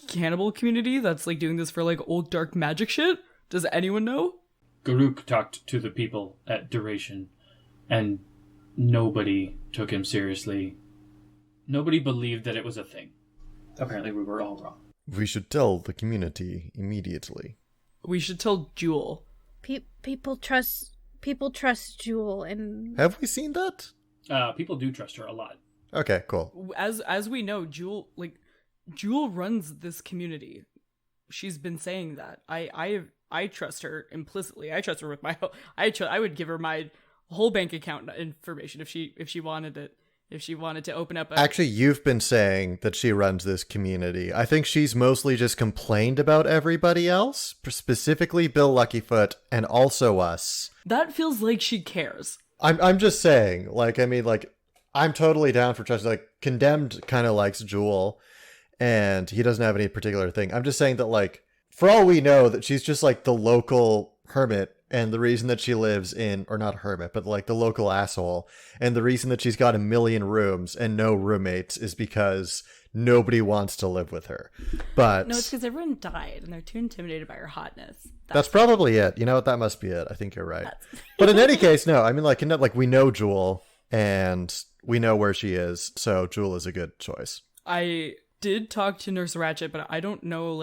Speaker 2: cannibal community that's, like, doing this for, like, old dark magic shit? Does anyone know?
Speaker 3: Garuk talked to the people at Duration, and nobody took him seriously. Nobody believed that it was a thing. Apparently we were all wrong.
Speaker 12: We should tell the community immediately.
Speaker 2: We should tell Jewel.
Speaker 10: People trust Jewel, and
Speaker 12: have we seen that?
Speaker 3: People do trust her a lot.
Speaker 12: Okay, cool.
Speaker 2: As we know, Jewel runs this community. She's been saying that. I trust her implicitly. I trust her with my whole. I would give her my whole bank account information if she wanted it. If she wanted to open up
Speaker 12: Actually, you've been saying that she runs this community. I think she's mostly just complained about everybody else, specifically Bill Luckyfoot, and also us.
Speaker 2: That feels like she cares.
Speaker 12: I'm just saying, I'm totally down for trust. Like, Condemned kind of likes Jewel, and he doesn't have any particular thing. I'm just saying that, for all we know, that she's just, the local hermit, and the reason that she lives in, or not hermit, but the local asshole, and the reason that she's got 1 million rooms and no roommates is because nobody wants to live with her. But
Speaker 2: no, it's because everyone died and they're too intimidated by her hotness.
Speaker 12: That's probably it. You know what? That must be it. I think you're right. But in any case, no. I mean, we know Jewel and we know where she is, so Jewel is a good choice.
Speaker 2: I did talk to Nurse Ratchet, but I don't know.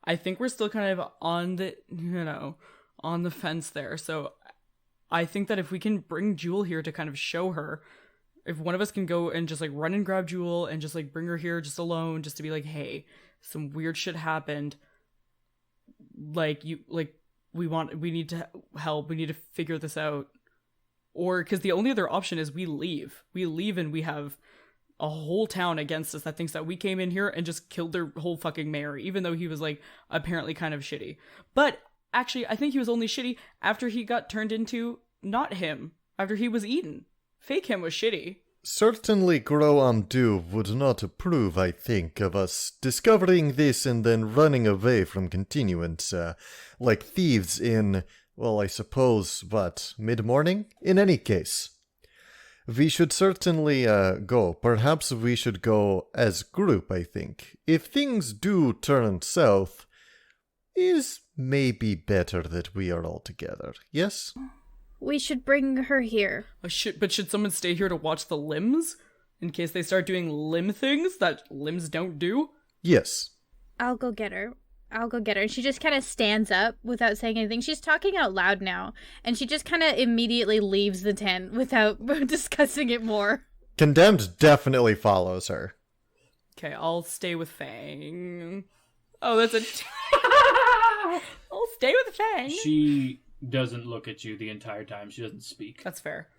Speaker 2: I think we're still kind of on the on the fence there. So I think that if we can bring Jewel here to kind of show her, if one of us can go and just run and grab Jewel and just bring her here just alone, just to be hey, some weird shit happened. We need to help. We need to figure this out. Or because the only other option is we leave and we have a whole town against us that thinks that we came in here and just killed their whole fucking mayor, even though he was apparently kind of shitty. But actually, I think he was only shitty after he got turned into not him, after he was eaten. Fake him was shitty.
Speaker 12: Certainly Groamdu would not approve, I think, of us discovering this and then running away from continuance, like thieves in, well, I suppose, mid-morning? In any case, we should certainly go. Perhaps we should go as group, I think. If things do turn south, is maybe better that we are all together, yes?
Speaker 10: We should bring her here.
Speaker 2: But should someone stay here to watch the limbs? In case they start doing limb things that limbs don't do?
Speaker 12: Yes.
Speaker 10: I'll go get her. And she just kind of stands up without saying anything. She's talking out loud now. And she just kind of immediately leaves the tent without discussing it more.
Speaker 12: Condemned definitely follows her.
Speaker 2: Okay, I'll stay with Fang. Oh, that's a... I'll stay with Fang.
Speaker 3: She doesn't look at you the entire time. She doesn't speak.
Speaker 2: That's fair.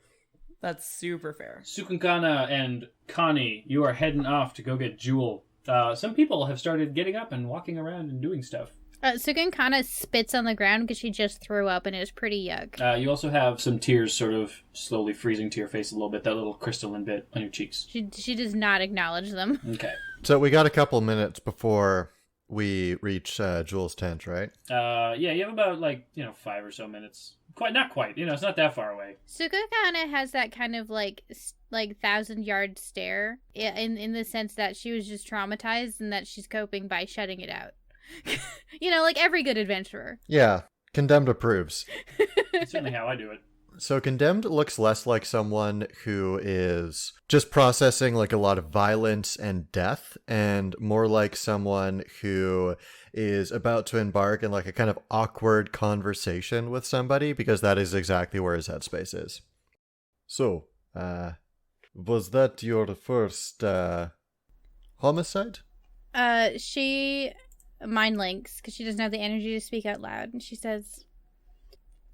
Speaker 2: That's super fair.
Speaker 3: Cukunkana and Connie, you are heading off to go get Jewel. Some people have started getting up and walking around and doing stuff.
Speaker 10: Cukunkana spits on the ground because she just threw up and it was pretty yuck.
Speaker 3: You also have some tears sort of slowly freezing to your face a little bit, that little crystalline bit on your cheeks.
Speaker 10: She does not acknowledge them.
Speaker 3: Okay.
Speaker 12: So we got a couple minutes before we reach Jewel's tent, right?
Speaker 3: Yeah, you have about 5 or so minutes. Not quite. It's not that far away.
Speaker 10: Cukunkana has that kind of 1,000-yard stare in the sense that she was just traumatized and that she's coping by shutting it out. Like every good adventurer.
Speaker 12: Yeah, Condemned approves.
Speaker 3: That's certainly how I do it.
Speaker 12: So Condemned looks less like someone who is just processing a lot of violence and death, and more like someone who is about to embark in a kind of awkward conversation with somebody, because that is exactly where his headspace is. So, was that your first homicide?
Speaker 10: She mind links because she doesn't have the energy to speak out loud, and she says,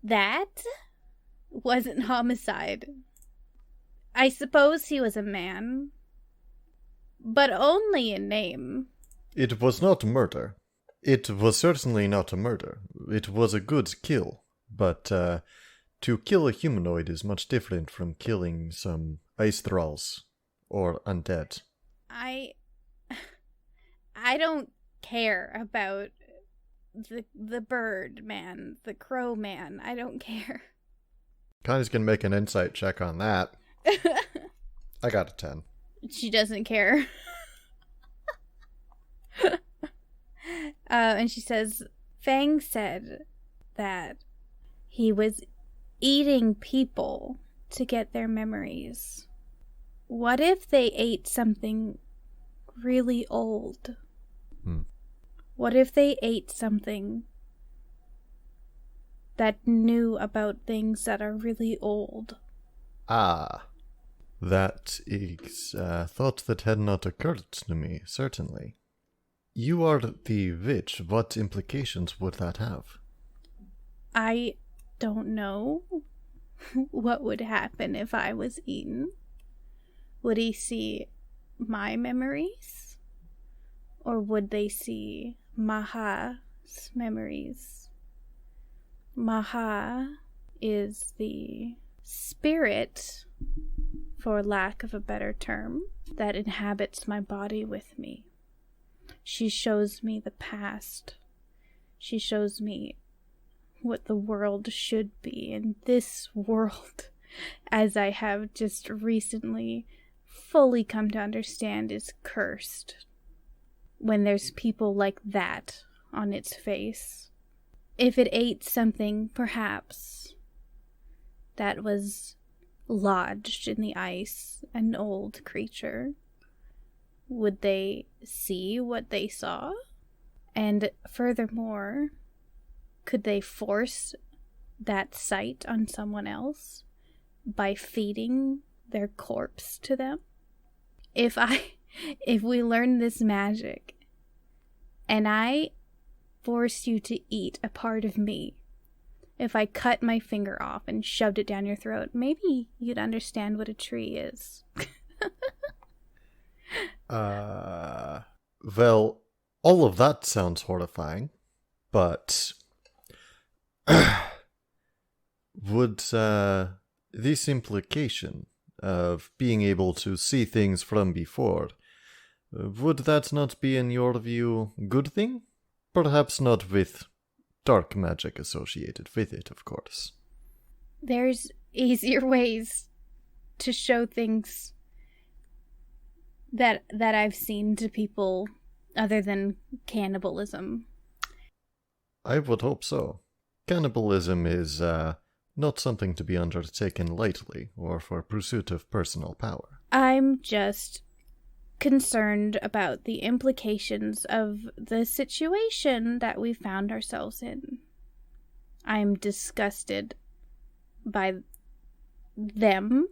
Speaker 10: "That wasn't homicide. I suppose he was a man, but only in name."
Speaker 12: It was not murder. It was certainly not a murder. It was a good kill, but to kill a humanoid is much different from killing some ice thralls or undead?
Speaker 10: I don't care about the bird man, the crow man. I don't care.
Speaker 12: Connie's gonna make an insight check on that. I got a 10.
Speaker 10: She doesn't care. And she says, Fang said that he was eating people to get their memories. What if they ate something really old? What if they ate something that knew about things that are really old?
Speaker 12: Ah, that is a thought that had not occurred to me, certainly. You are the witch. What implications would that have?
Speaker 10: I don't know what would happen if I was eaten. Would he see my memories? Or would they see Maha's memories? Maha is the spirit, for lack of a better term, that inhabits my body with me. She shows me the past. She shows me what the world should be. And this world, as I have just recently fully come to understand, is cursed. When there's people like that on its face. If it ate something, perhaps, that was lodged in the ice, an old creature, would they see what they saw? And furthermore, could they force that sight on someone else by feeding their corpse to them? If we learn this magic and I force you to eat a part of me, if I cut my finger off and shoved it down your throat, maybe you'd understand what a tree is.
Speaker 12: Well, all of that sounds horrifying, but would this implication of being able to see things from before, would that not be, in your view, good thing? Perhaps not with dark magic associated with it, of course.
Speaker 10: There's easier ways to show things that I've seen to people other than cannibalism.
Speaker 12: I would hope so. Cannibalism is not something to be undertaken lightly or for pursuit of personal power.
Speaker 10: I'm just concerned about the implications of the situation that we found ourselves in. I'm disgusted by them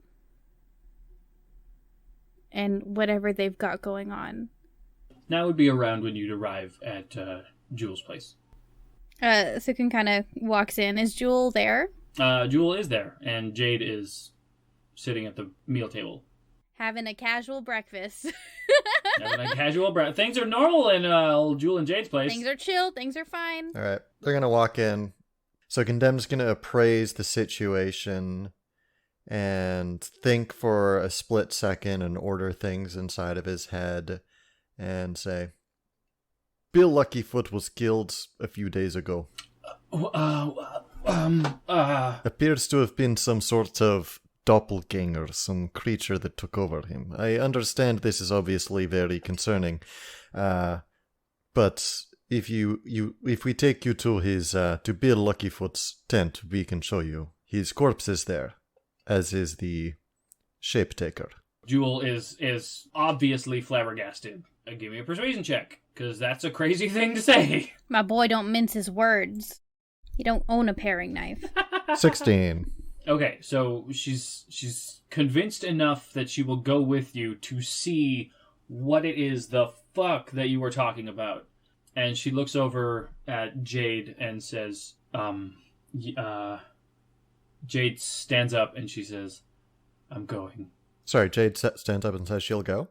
Speaker 10: and whatever they've got going on.
Speaker 3: Now would be around when you'd arrive at Jewel's place.
Speaker 10: Cukunkana walks in. Is Jewel there?
Speaker 3: Jewel is there, and Jade is sitting at the meal table.
Speaker 10: Having a casual breakfast.
Speaker 3: Things are normal in old Jewel and Jade's place.
Speaker 10: Things are chill. Things are fine.
Speaker 12: All right. They're going to walk in. So Condemned's going to appraise the situation and think for a split second and order things inside of his head and say, Bill Luckyfoot was killed a few days ago. Appears to have been some sort of doppelganger, some creature that took over him. I understand this is obviously very concerning, but if we take you to his to Bill Luckyfoot's tent, we can show you. His corpse is there, as is the shape taker.
Speaker 3: Jewel is obviously flabbergasted. Give me a persuasion check, because that's a crazy thing to say.
Speaker 10: My boy don't mince his words. You don't own a paring knife.
Speaker 12: 16.
Speaker 3: Okay, so she's convinced enough that she will go with you to see what it is the fuck that you were talking about. And she looks over at Jade and says, Jade stands up and she says, I'm going.
Speaker 12: Sorry, Jade stands up and says she'll go?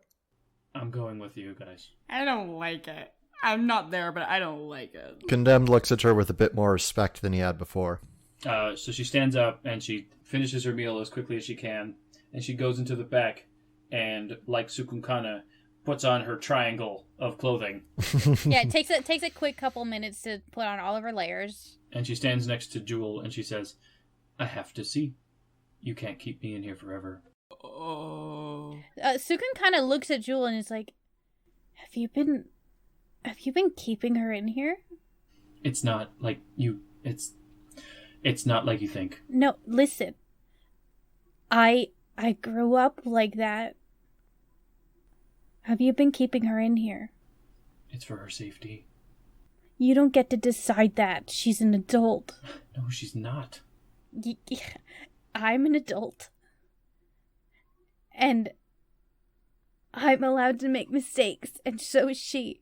Speaker 3: I'm going with you guys.
Speaker 2: I don't like it. I'm not there, but I don't like it.
Speaker 12: Condemned looks at her with a bit more respect than he had before.
Speaker 3: So she stands up and she finishes her meal as quickly as she can. and she goes into the back and, like Cukunkana, puts on her triangle of clothing.
Speaker 10: Yeah, it takes a quick couple minutes to put on all of her layers.
Speaker 3: And she stands next to Jewel and she says, I have to see. You can't keep me in here forever.
Speaker 2: Oh.
Speaker 10: Sukun kind of looks at Jewel and is like, Have you been keeping her in here?
Speaker 3: It's not like you... It's not like you think.
Speaker 10: No, listen. I grew up like that. Have you been keeping her in here?
Speaker 3: It's for her safety.
Speaker 10: You don't get to decide that. She's an adult.
Speaker 3: No, she's not.
Speaker 10: I'm an adult. And I'm allowed to make mistakes, and so is she.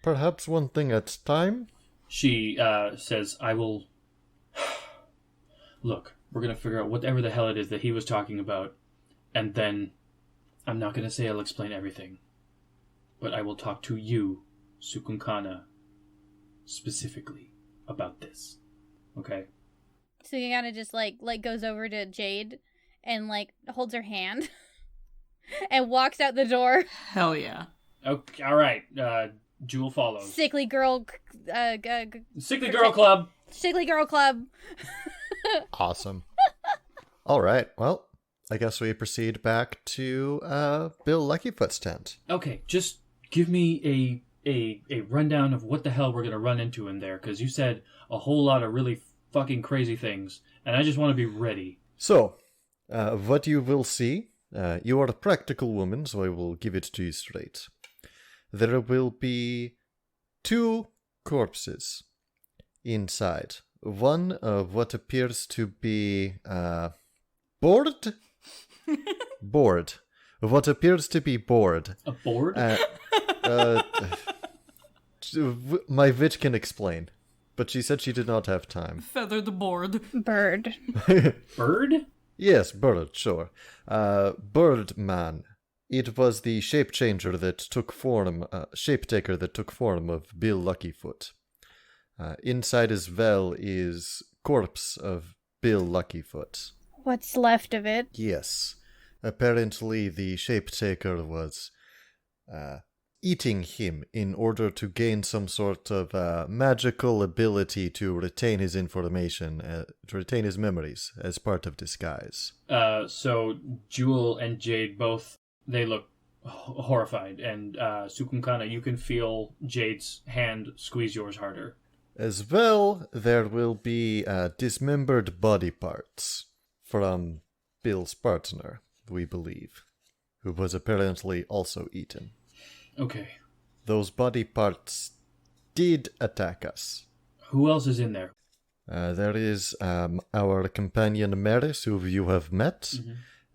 Speaker 12: Perhaps one thing at a time?
Speaker 3: She says, I will... Look, we're going to figure out whatever the hell it is that he was talking about, and then I'm not going to say I'll explain everything, but I will talk to you, Cukunkana, specifically about this. Okay?
Speaker 10: So he kind of just like goes over to Jade and like holds her hand and walks out the door.
Speaker 2: Hell yeah.
Speaker 3: Okay, all right. Jewel follows.
Speaker 10: Sickly girl.
Speaker 3: Sickly girl club.
Speaker 10: Sickly girl club.
Speaker 12: Awesome. All right. Well, I guess we proceed back to Bill Luckyfoot's tent.
Speaker 3: Okay, just give me a rundown of what the hell we're going to run into in there, because you said a whole lot of really fucking crazy things, and I just want to be ready.
Speaker 12: So, what you will see, you are a practical woman, so I will give it to you straight. There will be 2 corpses inside. One of what appears to be bored? Bored. What appears to be bored.
Speaker 3: A board?
Speaker 12: My witch can explain, but she said she did not have time.
Speaker 2: Feather the board.
Speaker 10: Bird.
Speaker 3: Bird?
Speaker 12: Yes, bird, sure. Birdman. It was the shape taker that took form of Bill Luckyfoot. Inside as well is corpse of Bill Luckyfoot.
Speaker 10: What's left of it?
Speaker 12: Yes. Apparently the shape taker was eating him in order to gain some sort of magical ability to retain his information, to retain his memories as part of disguise.
Speaker 3: So Jewel and Jade both, they look horrified, and Cukunkana, you can feel Jade's hand squeeze yours harder.
Speaker 12: As well, there will be dismembered body parts from Bill's partner, we believe, who was apparently also eaten.
Speaker 3: Okay.
Speaker 12: Those body parts did attack us.
Speaker 3: Who else is in there?
Speaker 12: There is our companion Meris, who you have met,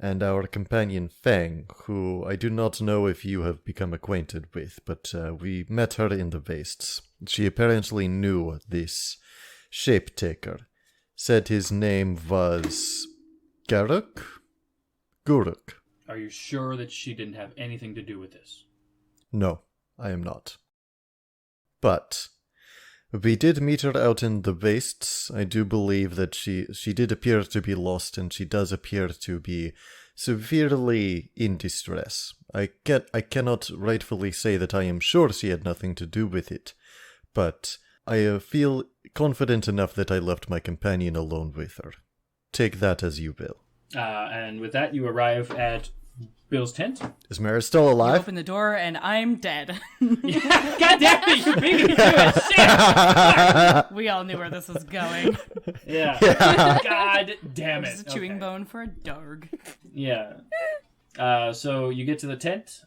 Speaker 12: and our companion Fang, who I do not know if you have become acquainted with, but we met her in the wastes. She apparently knew this shape taker. Said his name was Guruk?
Speaker 3: Are you sure that she didn't have anything to do with this?
Speaker 12: No, I am not. But we did meet her out in the wastes. I do believe that she did appear to be lost, and she does appear to be severely in distress. I cannot rightfully say that I am sure she had nothing to do with it, but I feel confident enough that I left my companion alone with her. Take that as you will.
Speaker 3: And with that, you arrive at Bill's tent.
Speaker 12: Is Meris still alive?
Speaker 2: You open the door and I'm dead.
Speaker 3: Yeah, God damn it, you beat me to it. Shit.
Speaker 2: We all knew where this was going.
Speaker 3: Yeah. God damn it.
Speaker 2: It's a chewing bone for a dog.
Speaker 3: Yeah. So you get to the tent,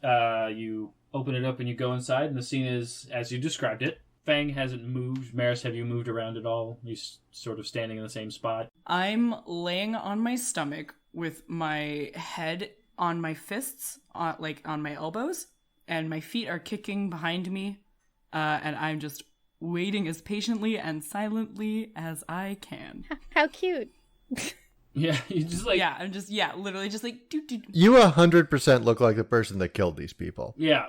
Speaker 3: you open it up and you go inside, and the scene is as you described it. Fang hasn't moved. Meris, have you moved around at all? You sort of standing in the same spot?
Speaker 2: I'm laying on my stomach with my head on my fists, like on my elbows, and my feet are kicking behind me, and I'm just waiting as patiently and silently as I can.
Speaker 10: How cute.
Speaker 3: Yeah, you just like...
Speaker 2: Yeah, I'm just, literally just like... Doo.
Speaker 12: You 100% look like the person that killed these people.
Speaker 3: Yeah.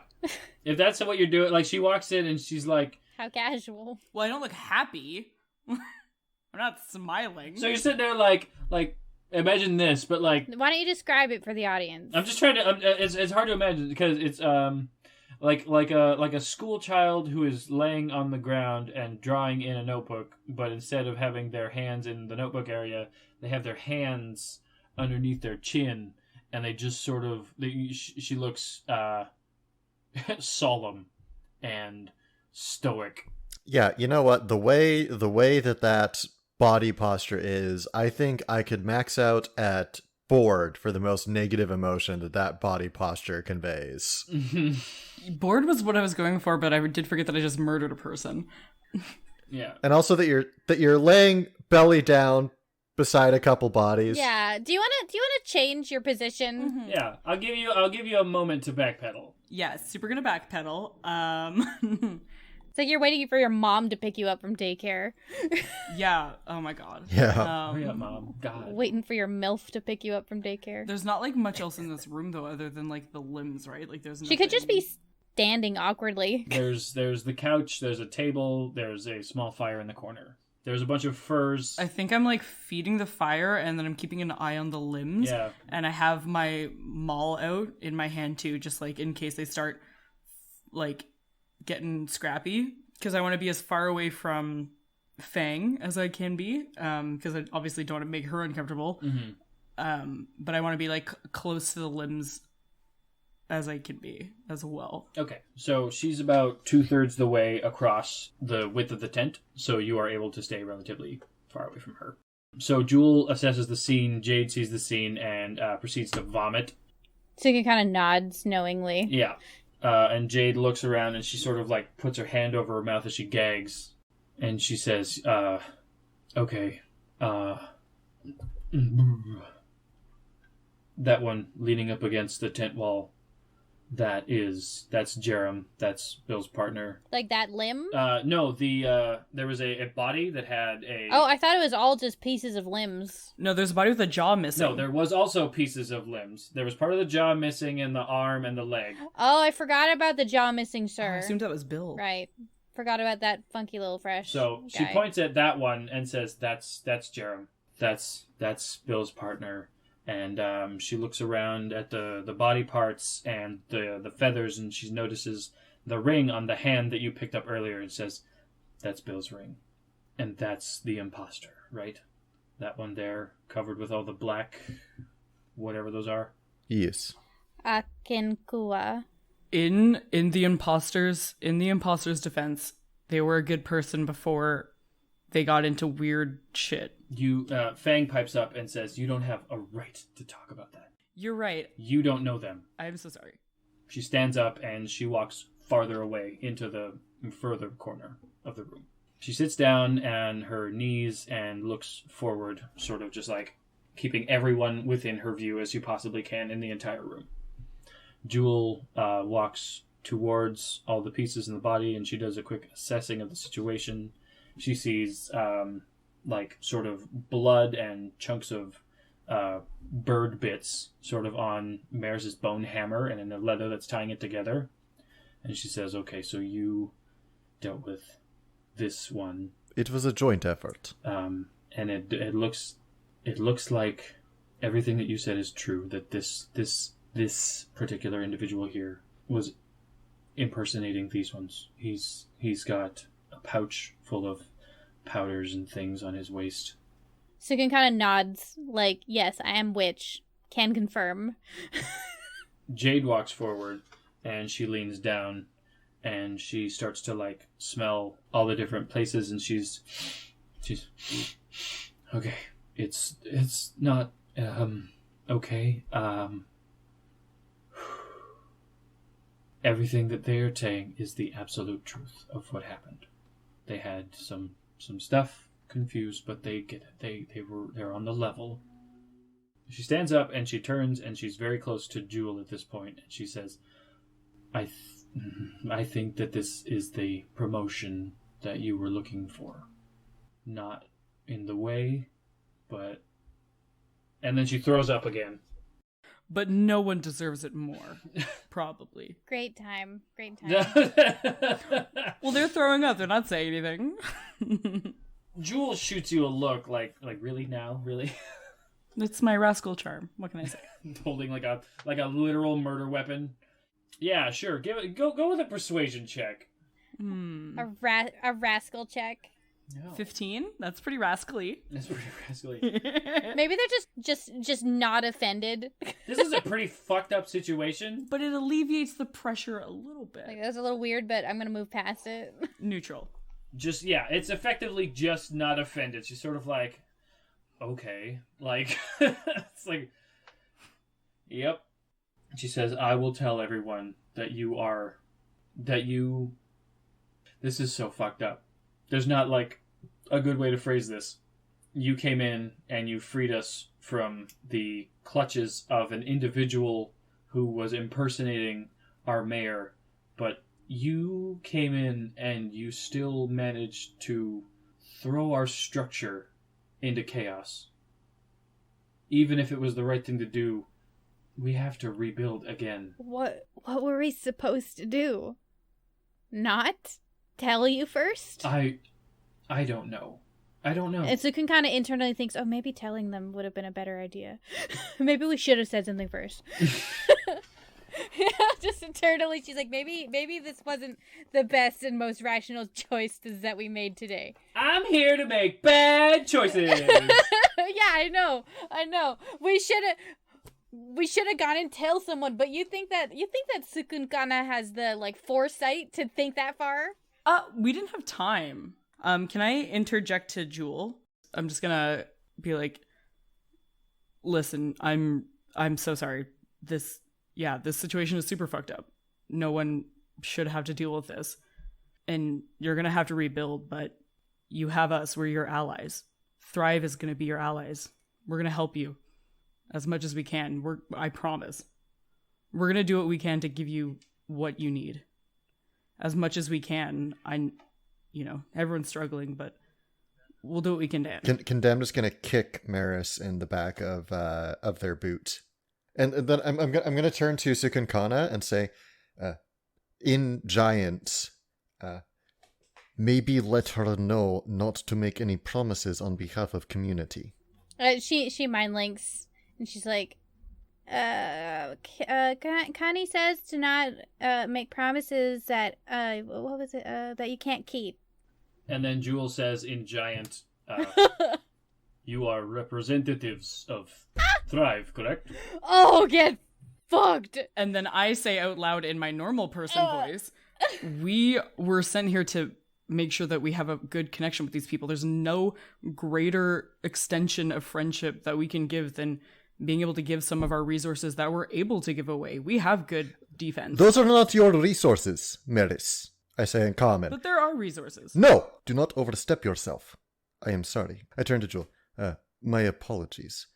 Speaker 3: If that's what you're doing, like, she walks in and she's like...
Speaker 10: How casual.
Speaker 2: Well, I don't look happy. I'm not smiling.
Speaker 3: So you're sitting there like imagine this, but like,
Speaker 10: Why don't you describe it for the audience?
Speaker 3: I'm just trying to. It's hard to imagine because it's like a school child who is laying on the ground and drawing in a notebook, but instead of having their hands in the notebook area, they have their hands underneath their chin, and they just sort of. She looks solemn and stoic.
Speaker 12: Yeah, you know what? The way that body posture is, I think I could max out at bored for the most negative emotion that body posture conveys.
Speaker 2: Bored was what I was going for, but I did forget that I just murdered a person.
Speaker 3: Yeah.
Speaker 12: And also that you're laying belly down beside a couple bodies.
Speaker 10: Yeah. Do you want to change your position?
Speaker 2: Mm-hmm.
Speaker 3: Yeah. I'll give you a moment to backpedal.
Speaker 2: Yes, super gonna backpedal.
Speaker 10: It's like you're waiting for your mom to pick you up from daycare.
Speaker 2: Yeah. Oh my god.
Speaker 12: Yeah.
Speaker 3: Hurry up, Mom. God.
Speaker 10: Waiting for your MILF to pick you up from daycare.
Speaker 2: There's not like much else in this room though, other than like the limbs, right? Like there's.
Speaker 10: She could just be standing awkwardly.
Speaker 3: There's the couch. There's a table. There's a small fire in the corner. There's a bunch of furs.
Speaker 2: I think I'm like feeding the fire, and then I'm keeping an eye on the limbs.
Speaker 3: Yeah.
Speaker 2: And I have my maul out in my hand too, just like in case they start like getting scrappy, because I want to be as far away from Fang as I can be, because I obviously don't want to make her uncomfortable.
Speaker 3: Mm-hmm.
Speaker 2: But I want to be like close to the limbs as I can be as well.
Speaker 3: Okay, so she's about 2/3 the way across the width of the tent, so you are able to stay relatively far away from her. So Jewel assesses the scene, Jade sees the scene, and proceeds to vomit.
Speaker 10: So you kind of nods knowingly.
Speaker 3: Yeah. And Jade looks around and she sort of like puts her hand over her mouth as she gags. And she says, okay, that one leaning up against the tent wall, that's Jerem. That's Bill's partner.
Speaker 10: Like that limb?
Speaker 3: No, there was a body that had a...
Speaker 10: Oh, I thought it was all just pieces of limbs.
Speaker 2: No, there's a body with a jaw missing.
Speaker 3: No, there was also pieces of limbs. There was part of the jaw missing and the arm and the leg.
Speaker 10: Oh, I forgot about the jaw missing, sir.
Speaker 2: I assumed that was Bill.
Speaker 10: Right. Forgot about that funky little fresh
Speaker 3: So
Speaker 10: guy.
Speaker 3: she points at that one and says, that's Jerem. That's Bill's partner. And she looks around at the body parts and the feathers, and she notices the ring on the hand that you picked up earlier and says, that's Bill's ring. And that's the imposter, right? That one there, covered with all the black, whatever those are.
Speaker 12: Yes.
Speaker 10: Akinkua.
Speaker 2: In the imposter's defense, they were a good person before they got into weird shit.
Speaker 3: Fang pipes up and says, you don't have a right to talk about that.
Speaker 2: You're right.
Speaker 3: You don't know them.
Speaker 2: I'm so sorry.
Speaker 3: She stands up and she walks farther away into the further corner of the room. She sits down on her knees and looks forward, sort of just like keeping everyone within her view as you possibly can in the entire room. Jewel walks towards all the pieces in the body and she does a quick assessing of the situation. She sees like sort of blood and chunks of bird bits sort of on Meris's bone hammer and in the leather that's tying it together. And she says, okay, so you dealt with this one.
Speaker 12: It was a joint effort.
Speaker 3: And it looks like everything that you said is true, that this particular individual here was impersonating these ones. He's got a pouch full of powders and things on his waist.
Speaker 10: Sukun kind of nods, like, yes, I am witch. Can confirm.
Speaker 3: Jade walks forward and she leans down and she starts to like smell all the different places and she's okay. It's not okay. Everything that they are saying is the absolute truth of what happened. They had some stuff confused, but they get it. They're on the level. She stands up and she turns and she's very close to Jewel at this point and she says, I think that this is the promotion that you were looking for. Not in the way, but... And then she throws up again.
Speaker 2: But no one deserves it more, probably.
Speaker 10: Great time.
Speaker 2: Well, they're throwing up. They're not saying anything.
Speaker 3: Jewel shoots you a look like really now? Really?
Speaker 2: It's my rascal charm. What can I say?
Speaker 3: Holding like a literal murder weapon. Yeah, sure. Go with a persuasion check.
Speaker 10: A rascal check.
Speaker 3: No.
Speaker 2: 15? That's pretty rascally.
Speaker 3: That's pretty rascally.
Speaker 10: Maybe they're just not offended.
Speaker 3: This is a pretty fucked up situation.
Speaker 2: But it alleviates the pressure a little bit.
Speaker 10: Like, that's a little weird, but I'm gonna move past it.
Speaker 2: Neutral.
Speaker 3: Just, yeah, it's effectively just not offended. She's sort of like, okay. Like, it's like, yep. She says, I will tell everyone that this is so fucked up. There's not, like, a good way to phrase this. You came in and you freed us from the clutches of an individual who was impersonating our mayor, but you came in and you still managed to throw our structure into chaos. Even if it was the right thing to do, we have to rebuild again.
Speaker 10: What were we supposed to do? Not tell you first?
Speaker 3: I don't know. And
Speaker 10: Cukunkana internally thinks, oh, maybe telling them would have been a better idea. Maybe we should have said something first. Yeah, just internally, she's like, maybe this wasn't the best and most rational choices that we made today.
Speaker 3: I'm here to make bad choices.
Speaker 10: Yeah, I know. We should have gone and tell someone, but you think that Cukunkana has the, like, foresight to think that far?
Speaker 2: We didn't have time. Can I interject to Jewel? I'm just gonna be like, listen, I'm so sorry. This situation is super fucked up. No one should have to deal with this. And you're gonna have to rebuild, but you have us. We're your allies. Thrive is gonna be your allies. We're gonna help you as much as we can. I promise. We're gonna do what we can to give you what you need. As much as we can. Everyone's struggling, but we'll do what we can to.
Speaker 12: Condemned is going to kick Meris in the back of their boot, and then I'm going to turn to Cukunkana and say, in Giant, maybe let her know not to make any promises on behalf of community.
Speaker 10: She mind links and she's like, Connie says to not make promises that what was it that you can't keep.
Speaker 3: And then Jewel says in Giant, you are representatives of Thrive, correct?
Speaker 10: Oh, get fucked.
Speaker 2: And then I say out loud in my normal person voice, we were sent here to make sure that we have a good connection with these people. There's no greater extension of friendship that we can give than being able to give some of our resources that we're able to give away. We have good defense.
Speaker 12: Those are not your resources, Meris, I say in common.
Speaker 2: But there are resources.
Speaker 12: No! Do not overstep yourself. I am sorry. I turn to Jewel. My apologies.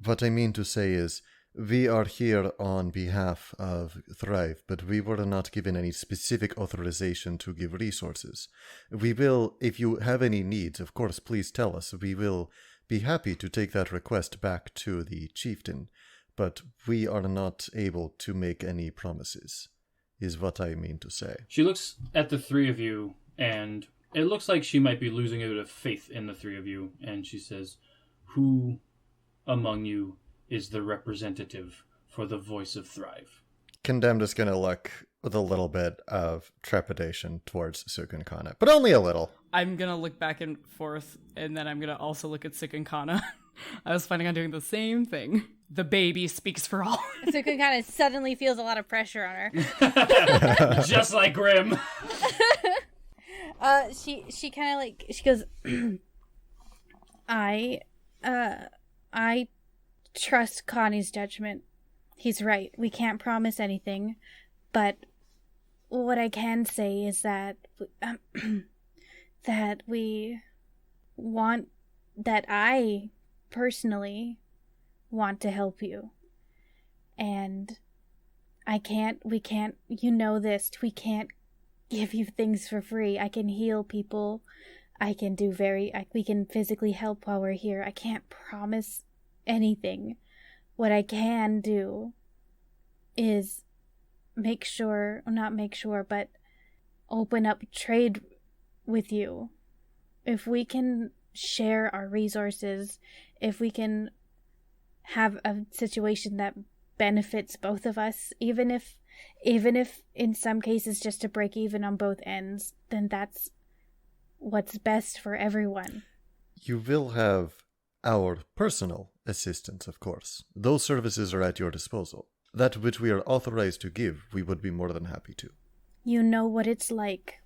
Speaker 12: What I mean to say is, we are here on behalf of Thrive, but we were not given any specific authorization to give resources. We will, if you have any needs, of course, please tell us. We will be happy to take that request back to the chieftain, but we are not able to make any promises, is what I mean to say.
Speaker 3: She looks at the three of you, and it looks like she might be losing a bit of faith in the three of you, and she says, who among you is the representative for the voice of Thrive?
Speaker 12: Condemned is going to look with a little bit of trepidation towards Cukunkana, but only a little.
Speaker 2: I'm going to look back and forth, and then I'm going to also look at Cukunkana. I was planning on doing the same thing. The baby speaks for all.
Speaker 10: Cukunkana suddenly feels a lot of pressure on her.
Speaker 3: Just like Grim.
Speaker 10: She kind of like, she goes, I trust Connie's judgment. He's right. We can't promise anything, but what I can say is that I personally want to help you. And we can't, you know this, we can't give you things for free. I can heal people. We can physically help while we're here. I can't promise anything. What I can do is but open up trade with you. If we can share our resources, if we can have a situation that benefits both of us, even if in some cases just to break even on both ends, then that's what's best for everyone.
Speaker 12: You will have our personal assistance, of course. Those services are at your disposal. That which we are authorized to give, we would be more than happy to.
Speaker 10: You know what it's like.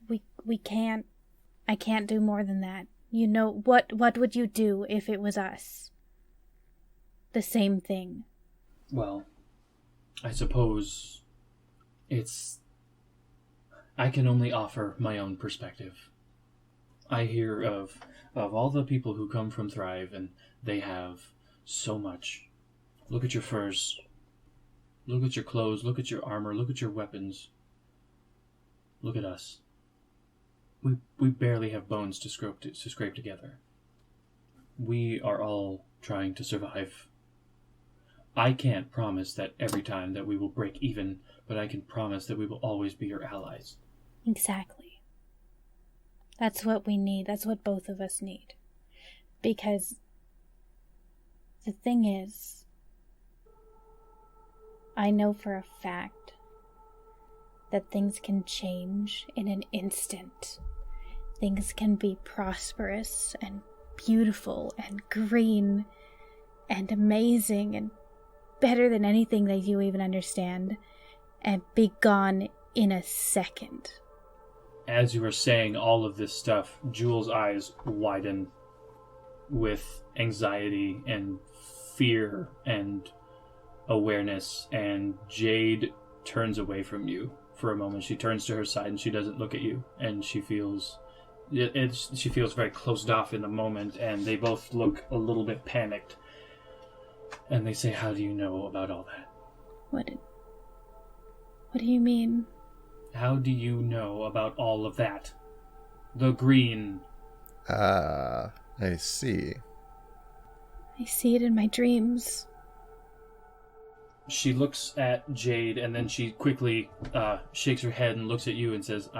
Speaker 10: I can't do more than that. You know, what would you do if it was us? The same thing.
Speaker 3: Well, I suppose I can only offer my own perspective. I hear of all the people who come from Thrive, and they have so much. Look at your furs. Look at your clothes. Look at your armor. Look at your weapons. Look at us. We barely have bones to scrape together. We are all trying to survive. I can't promise that every time that we will break even, but I can promise that we will always be your allies.
Speaker 10: Exactly. That's what we need. That's what both of us need. Because the thing is, I know for a fact that things can change in an instant. Things can be prosperous and beautiful and green and amazing and better than anything that you even understand, and be gone in a second.
Speaker 3: As you are saying all of this stuff, Jewel's eyes widen with anxiety and fear and awareness, and Jade turns away from you for a moment. She turns to her side and she doesn't look at you, and she feels very closed off in the moment, and they both look a little bit panicked. And they say, "How do you know about all that?"
Speaker 10: What do you mean?
Speaker 3: How do you know about all of that? The green.
Speaker 12: I see.
Speaker 10: I see it in my dreams.
Speaker 3: She looks at Jade, and then she quickly shakes her head and looks at you and says,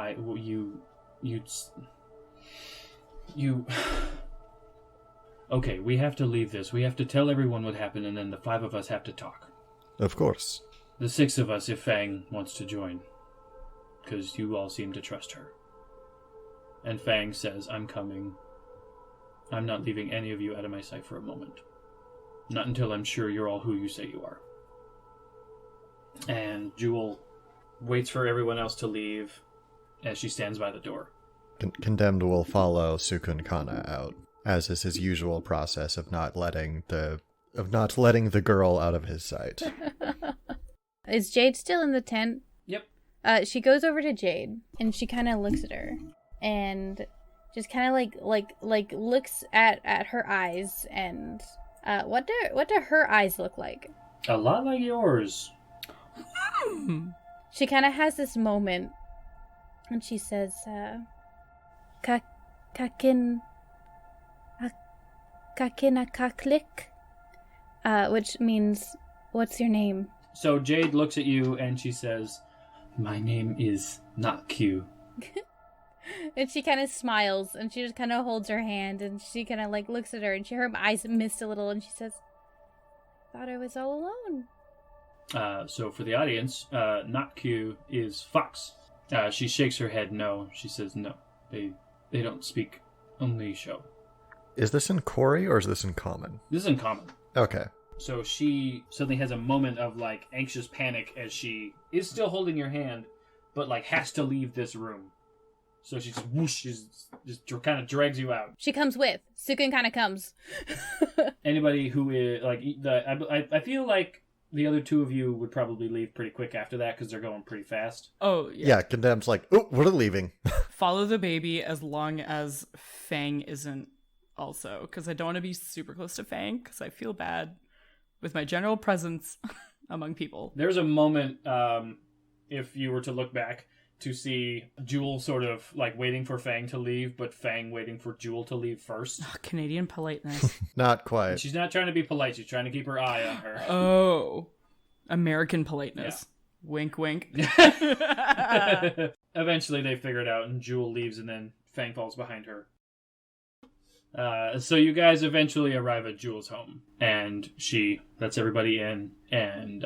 Speaker 3: you... Okay, we have to leave this. We have to tell everyone what happened, and then the 5 of us have to talk.
Speaker 12: Of course.
Speaker 3: The 6 of us, if Fang wants to join. Because you all seem to trust her. And Fang says, "I'm coming. I'm not leaving any of you out of my sight for a moment. Not until I'm sure you're all who you say you are." And Jewel waits for everyone else to leave as she stands by the door.
Speaker 12: Condemned will follow Cukunkana out, as is his usual process of not letting the girl out of his sight.
Speaker 10: Is Jade still in the tent?
Speaker 3: Yep.
Speaker 10: She goes over to Jade and she kind of looks at her and just kind of like looks at her eyes, and what do her eyes look like?
Speaker 3: A lot like yours.
Speaker 10: She kind of has this moment and she says, Kakinakaklik, which means, "What's your name?"
Speaker 3: So Jade looks at you and she says, "My name is not Q."
Speaker 10: And she kind of smiles and she just kind of holds her hand and she kind of like looks at her and her eyes mist a little and she says, "Thought I was all alone."
Speaker 3: So for the audience, not Q is Fox. She shakes her head no. She says no. They don't speak, only show.
Speaker 12: Is this in Corey or is this in common?
Speaker 3: This is in common.
Speaker 12: Okay.
Speaker 3: So she suddenly has a moment of like anxious panic as she is still holding your hand, but like has to leave this room. So she just whoosh, just kind of drags you out.
Speaker 10: She comes with. Sukun kind of comes.
Speaker 3: Anybody who is like I feel like the other 2 of you would probably leave pretty quick after that because they're going pretty fast.
Speaker 2: Oh, yeah.
Speaker 12: Yeah, Condemned's like, "Oh, we're leaving."
Speaker 2: Follow the baby as long as Fang isn't also, because I don't want to be super close to Fang because I feel bad with my general presence among people.
Speaker 3: There's a moment, if you were to look back, to see Jewel sort of like waiting for Fang to leave, but Fang waiting for Jewel to leave first.
Speaker 2: Oh, Canadian politeness.
Speaker 12: Not quite.
Speaker 3: And she's not trying to be polite. She's trying to keep her eye on her.
Speaker 2: Oh, American politeness. Yeah. Wink, wink.
Speaker 3: Eventually they figure it out and Jewel leaves and then Fang falls behind her. So you guys eventually arrive at Jewel's home, and she lets everybody in, and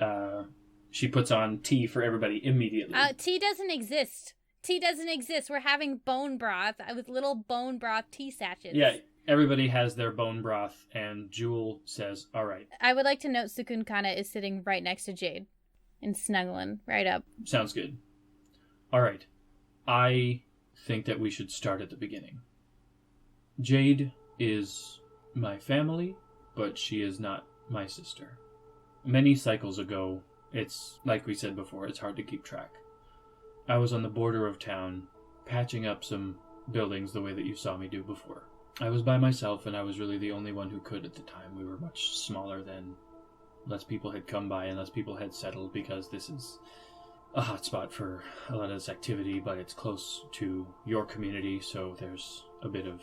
Speaker 3: she puts on tea for everybody immediately.
Speaker 10: Tea doesn't exist. Tea doesn't exist. We're having bone broth with little bone broth tea sachets.
Speaker 3: Yeah, everybody has their bone broth, and Jewel says, all right.
Speaker 10: I would like to note Cukunkana is sitting right next to Jade and snuggling right up.
Speaker 3: Sounds good. All right. I think that we should start at the beginning. Jade is my family, but she is not my sister. Many cycles ago, it's, like we said before, it's hard to keep track. I was on the border of town, patching up some buildings the way that you saw me do before. I was by myself, and I was really the only one who could at the time. We were much smaller then. Less people had come by, and less people had settled, because this is a hotspot for a lot of this activity, but it's close to your community, so there's a bit of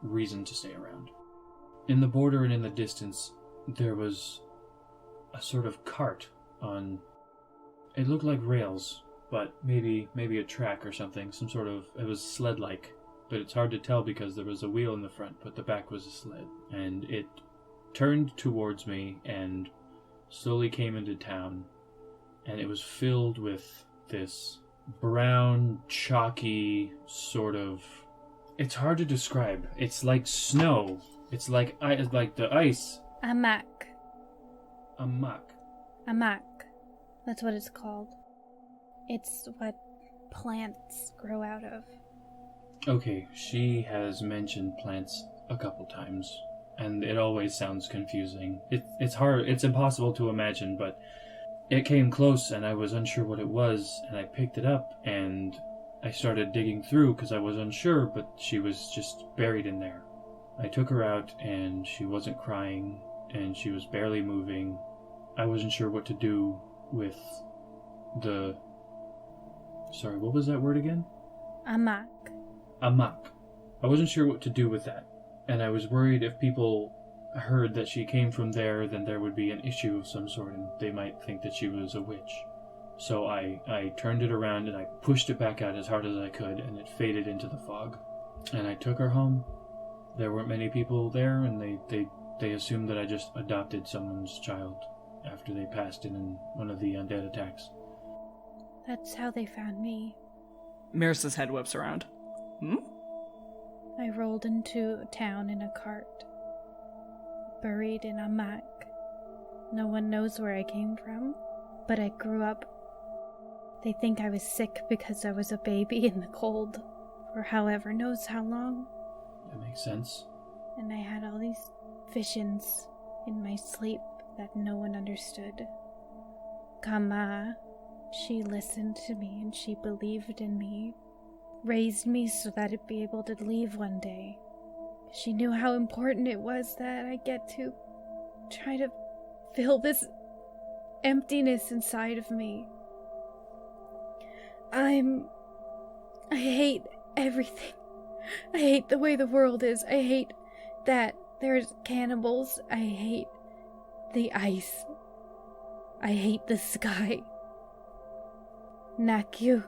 Speaker 3: reason to stay around. In the border and in the distance, there was a sort of cart on... It looked like rails, but maybe a track or something, some sort of... It was sled-like, but it's hard to tell because there was a wheel in the front, but the back was a sled. And it turned towards me and slowly came into town, and it was filled with this brown, chalky sort of... It's hard to describe. It's like snow. It's like the ice.
Speaker 10: Amak.
Speaker 3: Amak.
Speaker 10: Amak. That's what it's called. It's what plants grow out of.
Speaker 3: Okay, she has mentioned plants a couple times, and it always sounds confusing. It's hard, it's impossible to imagine, but it came close and I was unsure what it was, and I picked it up and I started digging through because I was unsure, but she was just buried in there. I took her out and she wasn't crying and she was barely moving. I wasn't sure what to do with the... Sorry, what was that word again?
Speaker 10: Amak.
Speaker 3: Amak. I wasn't sure what to do with that, and I was worried if people heard that she came from there, then there would be an issue of some sort and they might think that she was a witch. So I turned it around and I pushed it back out as hard as I could, and it faded into the fog. And I took her home. There weren't many people there, and they assumed that I just adopted someone's child after they passed in one of the undead attacks.
Speaker 10: That's how they found me.
Speaker 13: Meris's head whips around.
Speaker 10: I rolled into town in a cart, buried in Amak. No one knows where I came from, but I grew up. They think I was sick because I was a baby in the cold for however knows how long.
Speaker 3: That makes sense.
Speaker 10: And I had all these visions in my sleep that no one understood. Kama, she listened to me and she believed in me, raised me so that I'd be able to leave one day. She knew how important it was that I get to try to fill this emptiness inside of me. I hate everything. I hate the way the world is. I hate that there's cannibals. I hate the ice. I hate the sky. Nakyu,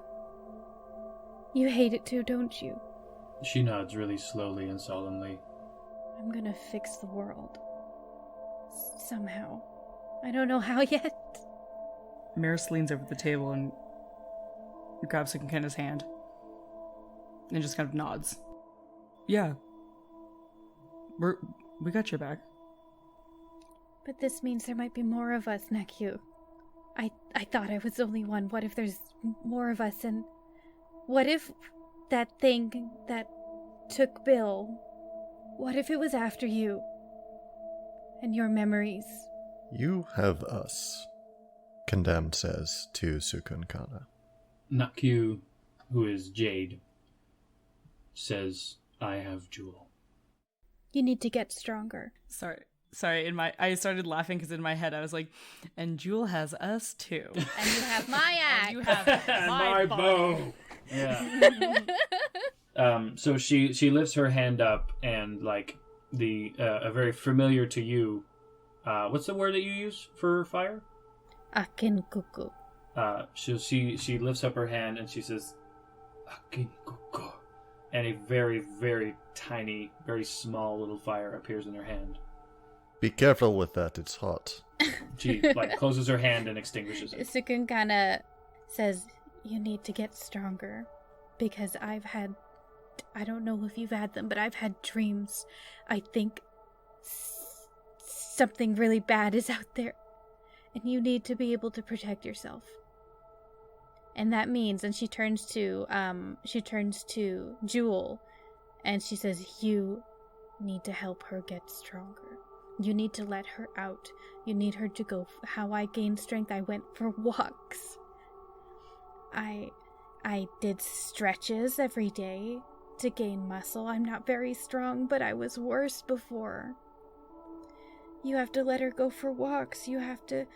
Speaker 10: you hate it too, don't you?
Speaker 3: She nods really slowly and solemnly.
Speaker 10: I'm gonna fix the world. Somehow. I don't know how yet.
Speaker 13: Meris leans over the table and grabs Cukunkana's hand and just kind of nods. Yeah. We got your back.
Speaker 10: But this means there might be more of us, Nakyu. I thought I was only one. What if there's more of us? And what if that thing that took Bill, what if it was after you? And your memories?
Speaker 12: You have us, Condemned says to Cukunkana.
Speaker 3: Nakyu, who is Jade, says, I have Jewel.
Speaker 10: You need to get stronger.
Speaker 2: Sorry. I started laughing because in my head I was like, and Jewel has us too.
Speaker 10: And you have my axe.
Speaker 2: And you have my
Speaker 3: bow. Yeah. So she lifts her hand up and like a very familiar to you. What's the word that you use for fire?
Speaker 10: Akinkuku.
Speaker 3: She lifts up her hand and she says, Akinkuku. and a very, very tiny, very small little fire appears in her hand.
Speaker 12: Be careful with that, it's hot.
Speaker 3: She closes her hand and extinguishes it.
Speaker 10: Cukunkana says, "You need to get stronger, because I don't know if you've had them, but I've had dreams. I think something really bad is out there, and you need to be able to protect yourself. And that means," and she turns to Jewel, and she says, "You need to help her get stronger. You need to let her out. You need her to go. How I gained strength, I went for walks. I did stretches every day to gain muscle. I'm not very strong, but I was worse before. You have to let her go for walks. You have to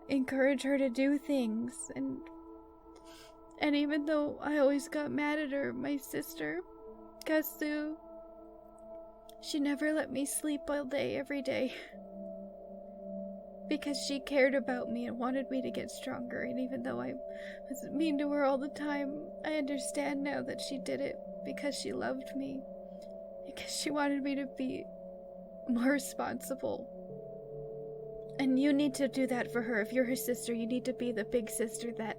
Speaker 10: encourage her to do things. And even though I always got mad at her, my sister, Kasu, she never let me sleep all day, every day. Because she cared about me and wanted me to get stronger. And even though I was mean to her all the time, I understand now that she did it because she loved me. Because she wanted me to be more responsible. And you need to do that for her. If you're her sister, you need to be the big sister that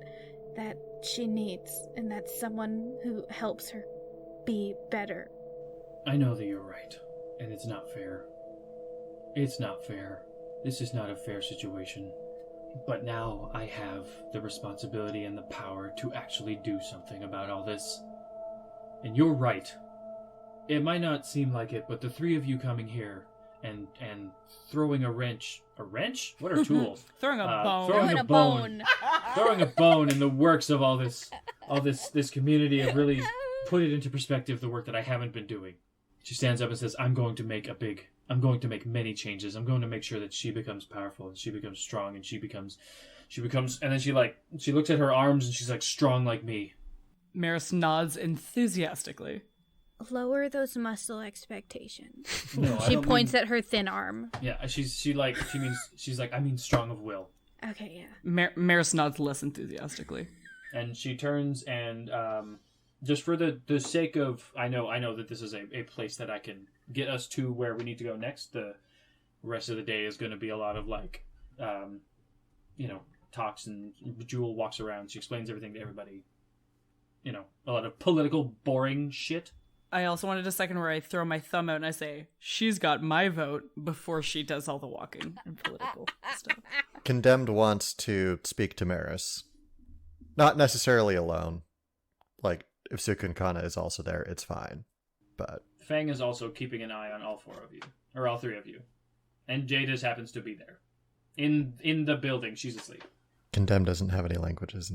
Speaker 10: she needs. And that's someone who helps her be better."
Speaker 3: I know that you're right, and it's not fair. It's not fair. This is not a fair situation. But now I have the responsibility and the power to actually do something about all this. And you're right. It might not seem like it, but the three of you coming here and throwing a wrench... A wrench? What are tools?
Speaker 2: Throwing a bone.
Speaker 3: Throwing a bone. Throwing a bone in the works of all this community have really put it into perspective, the work that I haven't been doing. She stands up and says, I'm going to make many changes. I'm going to make sure that she becomes powerful and she becomes strong and she becomes, and then she looks at her arms and she's like, strong like me.
Speaker 2: Meris nods enthusiastically.
Speaker 10: Lower those muscle expectations.
Speaker 3: No,
Speaker 10: she points at her thin arm.
Speaker 3: Yeah, she's like, I mean strong of will.
Speaker 10: Okay, yeah.
Speaker 2: Meris nods less enthusiastically.
Speaker 3: And she turns and, just for the sake of, I know that this is a place that I can get us to where we need to go next. The rest of the day is going to be a lot of talks, and Jewel walks around. She explains everything to everybody. A lot of political, boring shit.
Speaker 2: I also wanted a second where I throw my thumb out and I say, she's got my vote, before she does all the walking and political stuff.
Speaker 12: Condemned wants to speak to Meris. Not necessarily alone. If Cukunkana is also there, it's fine. But
Speaker 3: Fang is also keeping an eye on all four of you. Or all three of you. And Jade just happens to be there. In the building, she's asleep.
Speaker 12: Condemned doesn't have any languages.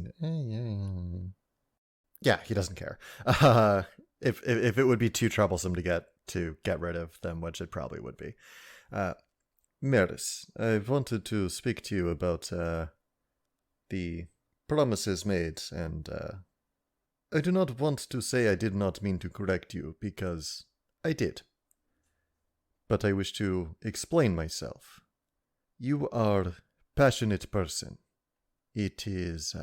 Speaker 12: Yeah, he doesn't care. If it would be too troublesome to get rid of them, which it probably would be. Meris, I wanted to speak to you about the promises made, and I do not want to say I did not mean to correct you, because I did. But I wish to explain myself. You are a passionate person. It is,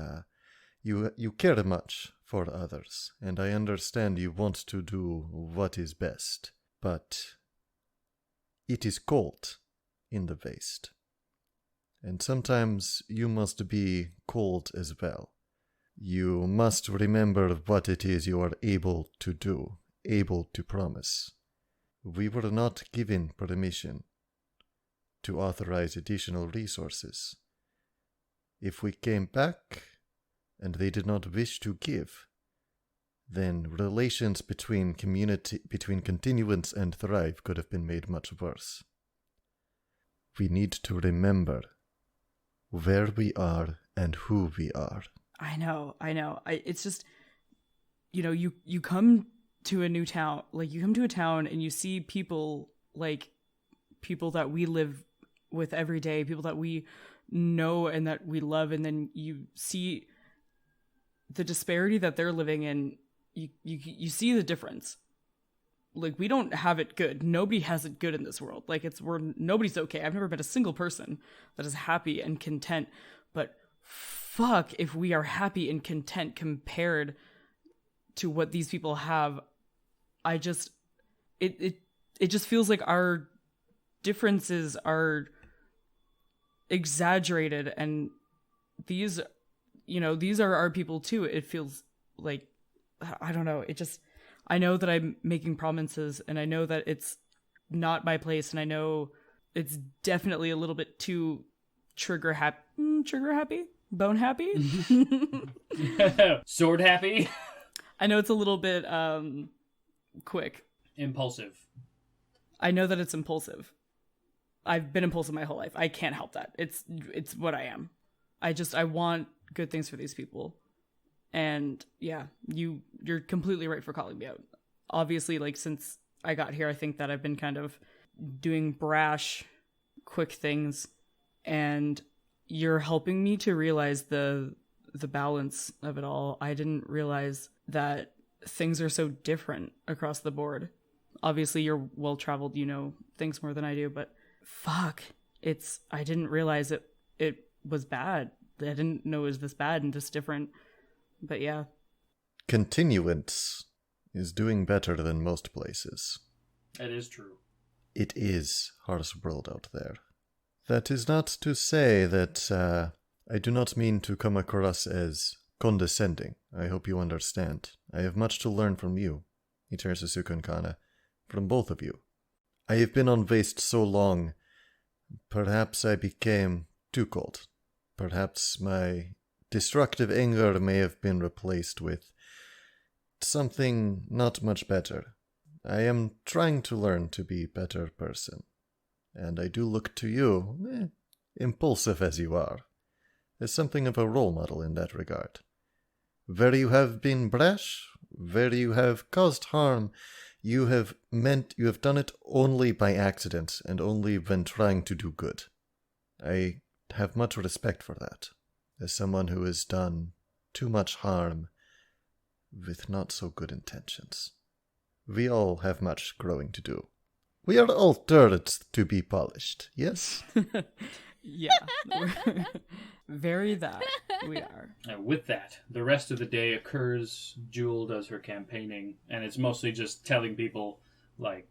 Speaker 12: you care much for others, and I understand you want to do what is best, but it is cold in the waste. And sometimes you must be cold as well. You must remember what it is you are able to do, able to promise. We were not given permission to authorize additional resources. If we came back and they did not wish to give, then relations between continuance and thrive could have been made much worse. We need to remember where we are and who we are.
Speaker 2: I know. It's just, you come to a new town, you come to a town and you see people that we live with every day, people that we know and that we love, and then you see the disparity that they're living in. You see the difference. We don't have it good. Nobody has it good in this world. Nobody's okay. I've never met a single person that is happy and content, but fuck if we are happy and content compared to what these people have I just it just feels like our differences are exaggerated, and these are our people too. It feels like, I don't know, I know that I'm making promises, and I know that it's not my place, and I know it's definitely a little bit too trigger happy, bone happy,
Speaker 3: sword happy.
Speaker 2: I know it's a little bit quick,
Speaker 3: impulsive.
Speaker 2: I know that it's impulsive. I've been impulsive my whole life. I can't help that. It's what I am. I want good things for these people. And yeah, you're completely right for calling me out. Obviously, like, since I got here, I think that I've been kind of doing brash, quick things, and you're helping me to realize the balance of it all. I didn't realize that things are so different across the board. Obviously, you're well-traveled, you know things more than I do, but fuck, I didn't realize it was bad. I didn't know it was this bad and this different. But yeah.
Speaker 12: Continuance is doing better than most places.
Speaker 3: That is true.
Speaker 12: It is harsh world out there. That is not to say that I do not mean to come across as condescending. I hope you understand. I have much to learn from you. He turns to Cukunkana. From both of you. I have been on Waste so long, perhaps I became too cold. Perhaps my destructive anger may have been replaced with something not much better. I am trying to learn to be a better person. And I do look to you, impulsive as you are, as something of a role model in that regard. Where you have been brash, where you have caused harm, you have done it only by accident and only when trying to do good. I have much respect for that, as someone who has done too much harm with not so good intentions. We all have much growing to do. We are all turrets to be polished, yes?
Speaker 2: Yeah. Very that. We are.
Speaker 3: And with that, the rest of the day occurs. Jewel does her campaigning, and it's mostly just telling people, like,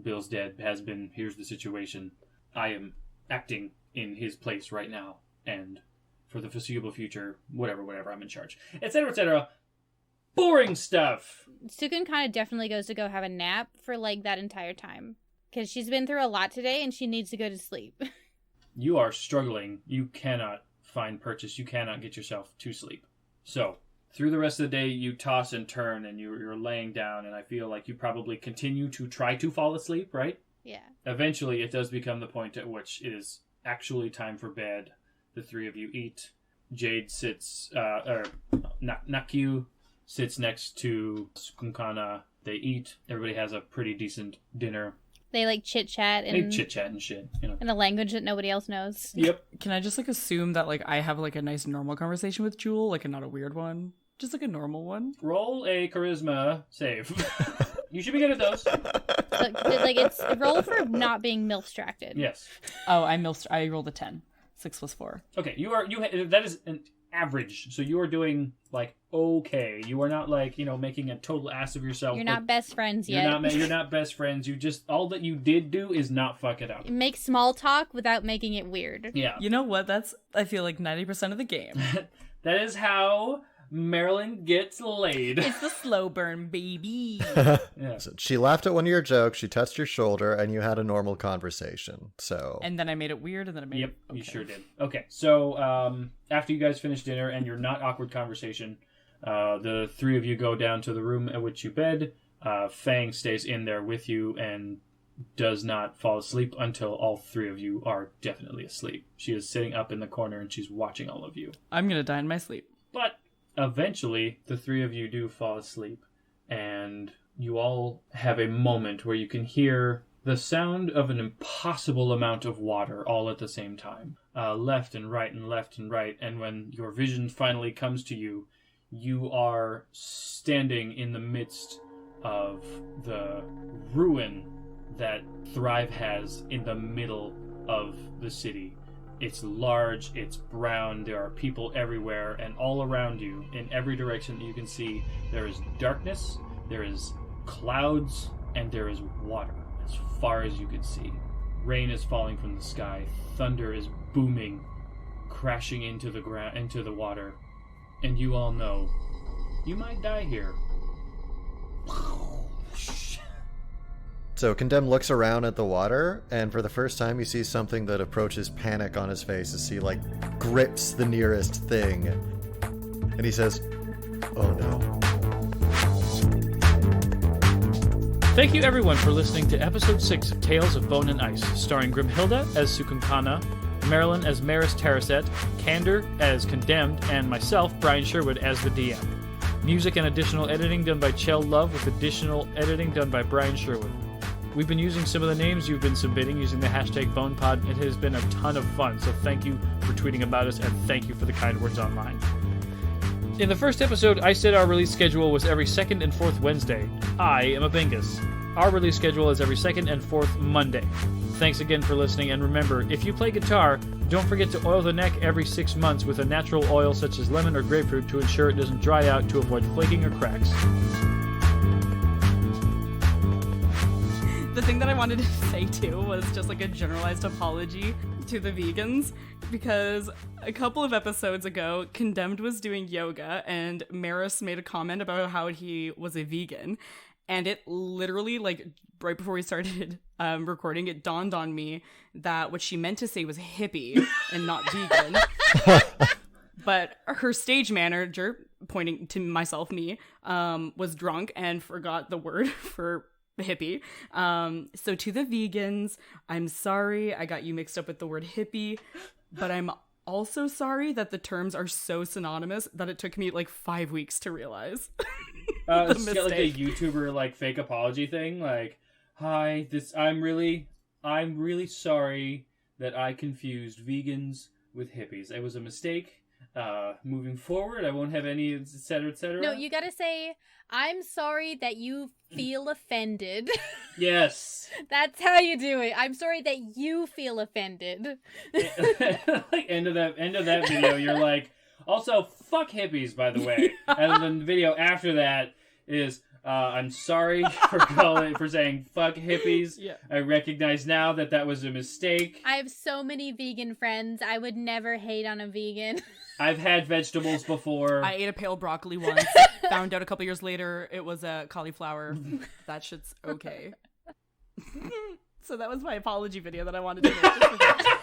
Speaker 3: Bill's dead, has been, here's the situation. I am acting in his place right now, and for the foreseeable future, whatever, I'm in charge. Etc., etc. Boring stuff!
Speaker 10: Cukunkana definitely goes to go have a nap for, like, that entire time. Because she's been through a lot today, and she needs to go to sleep.
Speaker 3: You are struggling. You cannot find purchase. You cannot get yourself to sleep. So, through the rest of the day, you toss and turn, and you're laying down, and I feel like you probably continue to try to fall asleep, right?
Speaker 10: Yeah.
Speaker 3: Eventually, it does become the point at which it is actually time for bed. The three of you eat. Jade sits, Nakyu sits next to Cukunkana. They eat. Everybody has a pretty decent dinner.
Speaker 10: They, like, chit-chat and...
Speaker 3: They chit-chat and shit, you know.
Speaker 10: In a language that nobody else knows.
Speaker 3: Yep.
Speaker 2: Can I just, like, assume that, like, I have, like, a nice normal conversation with Jewel? Like, not a weird one? Just, like, a normal one?
Speaker 3: Roll a charisma save. You should be good at those.
Speaker 10: Like, it's roll for not being MILF-stracted.
Speaker 3: Yes.
Speaker 2: Oh, I rolled a 10. 6 plus 4.
Speaker 3: Okay, that is an average. So you are doing, like, okay. You are not, like, making a total ass of yourself.
Speaker 10: You're not best friends yet.
Speaker 3: You're not best friends. You just, all that you did do is not fuck it up.
Speaker 10: Make small talk without making it weird.
Speaker 3: Yeah.
Speaker 2: You know what? That's, I feel like, 90% of the game.
Speaker 3: That is how Marilyn gets laid.
Speaker 2: It's the slow burn, baby.
Speaker 3: Yeah.
Speaker 12: So she laughed at one of your jokes, she touched your shoulder, and you had a normal conversation. So.
Speaker 2: And then I made it weird, and then I made it...
Speaker 3: Okay. You sure did. Okay, so after you guys finish dinner and your not awkward conversation, the three of you go down to the room at which you bed. Fang stays in there with you and does not fall asleep until all three of you are definitely asleep. She is sitting up in the corner and she's watching all of you.
Speaker 2: I'm gonna die in my sleep.
Speaker 3: But eventually, the three of you do fall asleep, and you all have a moment where you can hear the sound of an impossible amount of water all at the same time. Left and right and left and right, and when your vision finally comes to you, you are standing in the midst of the ruin that Thrive has in the middle of the city. It's large, it's brown, there are people everywhere, and all around you, in every direction that you can see, there is darkness, there is clouds and there is water as far as you can see. Rain is falling from the sky. Thunder is booming, crashing into the ground, into the water. And you all know, you might die here.
Speaker 12: So Condemned looks around at the water, and for the first time he sees something that approaches panic on his face as he, like, grips the nearest thing. And he says, "Oh no."
Speaker 4: Thank you everyone for listening to episode 6 of Tales of Bone and Ice, starring Grimhilde as Cukunkana, Marilyn as Meris Terraset, Candor as Condemned, and myself, Brian Sherwood, as the DM. Music and additional editing done by Chell Love, with additional editing done by Brian Sherwood. We've been using some of the names you've been submitting using the hashtag BonePod. It has been a ton of fun, so thank you for tweeting about us, and thank you for the kind words online. In the first episode, I said our release schedule was every second and fourth Wednesday. I am a Bingus. Our release schedule is every second and fourth Monday. Thanks again for listening, and remember, if you play guitar, don't forget to oil the neck every 6 months with a natural oil such as lemon or grapefruit to ensure it doesn't dry out, to avoid flaking or cracks.
Speaker 2: The thing that I wanted to say too was just like a generalized apology to the vegans, because a couple of episodes ago, Condemned was doing yoga and Meris made a comment about how he was a vegan, and it literally, like, right before we started recording, it dawned on me that what she meant to say was hippie and not vegan. But her stage manager, pointing to myself, me, was drunk and forgot the word for hippie. So to the vegans, I'm sorry I got you mixed up with the word hippie, but I'm also sorry that the terms are so synonymous that it took me like 5 weeks to realize.
Speaker 3: It's got like a YouTuber like fake apology thing, like, "Hi, I'm really sorry that I confused vegans with hippies. It was a mistake. Moving forward, I won't have any, etc., etc."
Speaker 10: No, you gotta say, "I'm sorry that you feel offended."
Speaker 3: Yes.
Speaker 10: That's how you do it. "I'm sorry that you feel offended."
Speaker 3: Like, end of that video, you're like, "Also, fuck hippies, by the way." And then the video after that is, "I'm sorry for saying fuck hippies.
Speaker 2: Yeah.
Speaker 3: I recognize now that was a mistake.
Speaker 10: I have so many vegan friends. I would never hate on a vegan."
Speaker 3: I've had vegetables before.
Speaker 2: I ate a pale broccoli once. Found out a couple years later it was a cauliflower. That shit's okay. So that was my apology video that I wanted to make.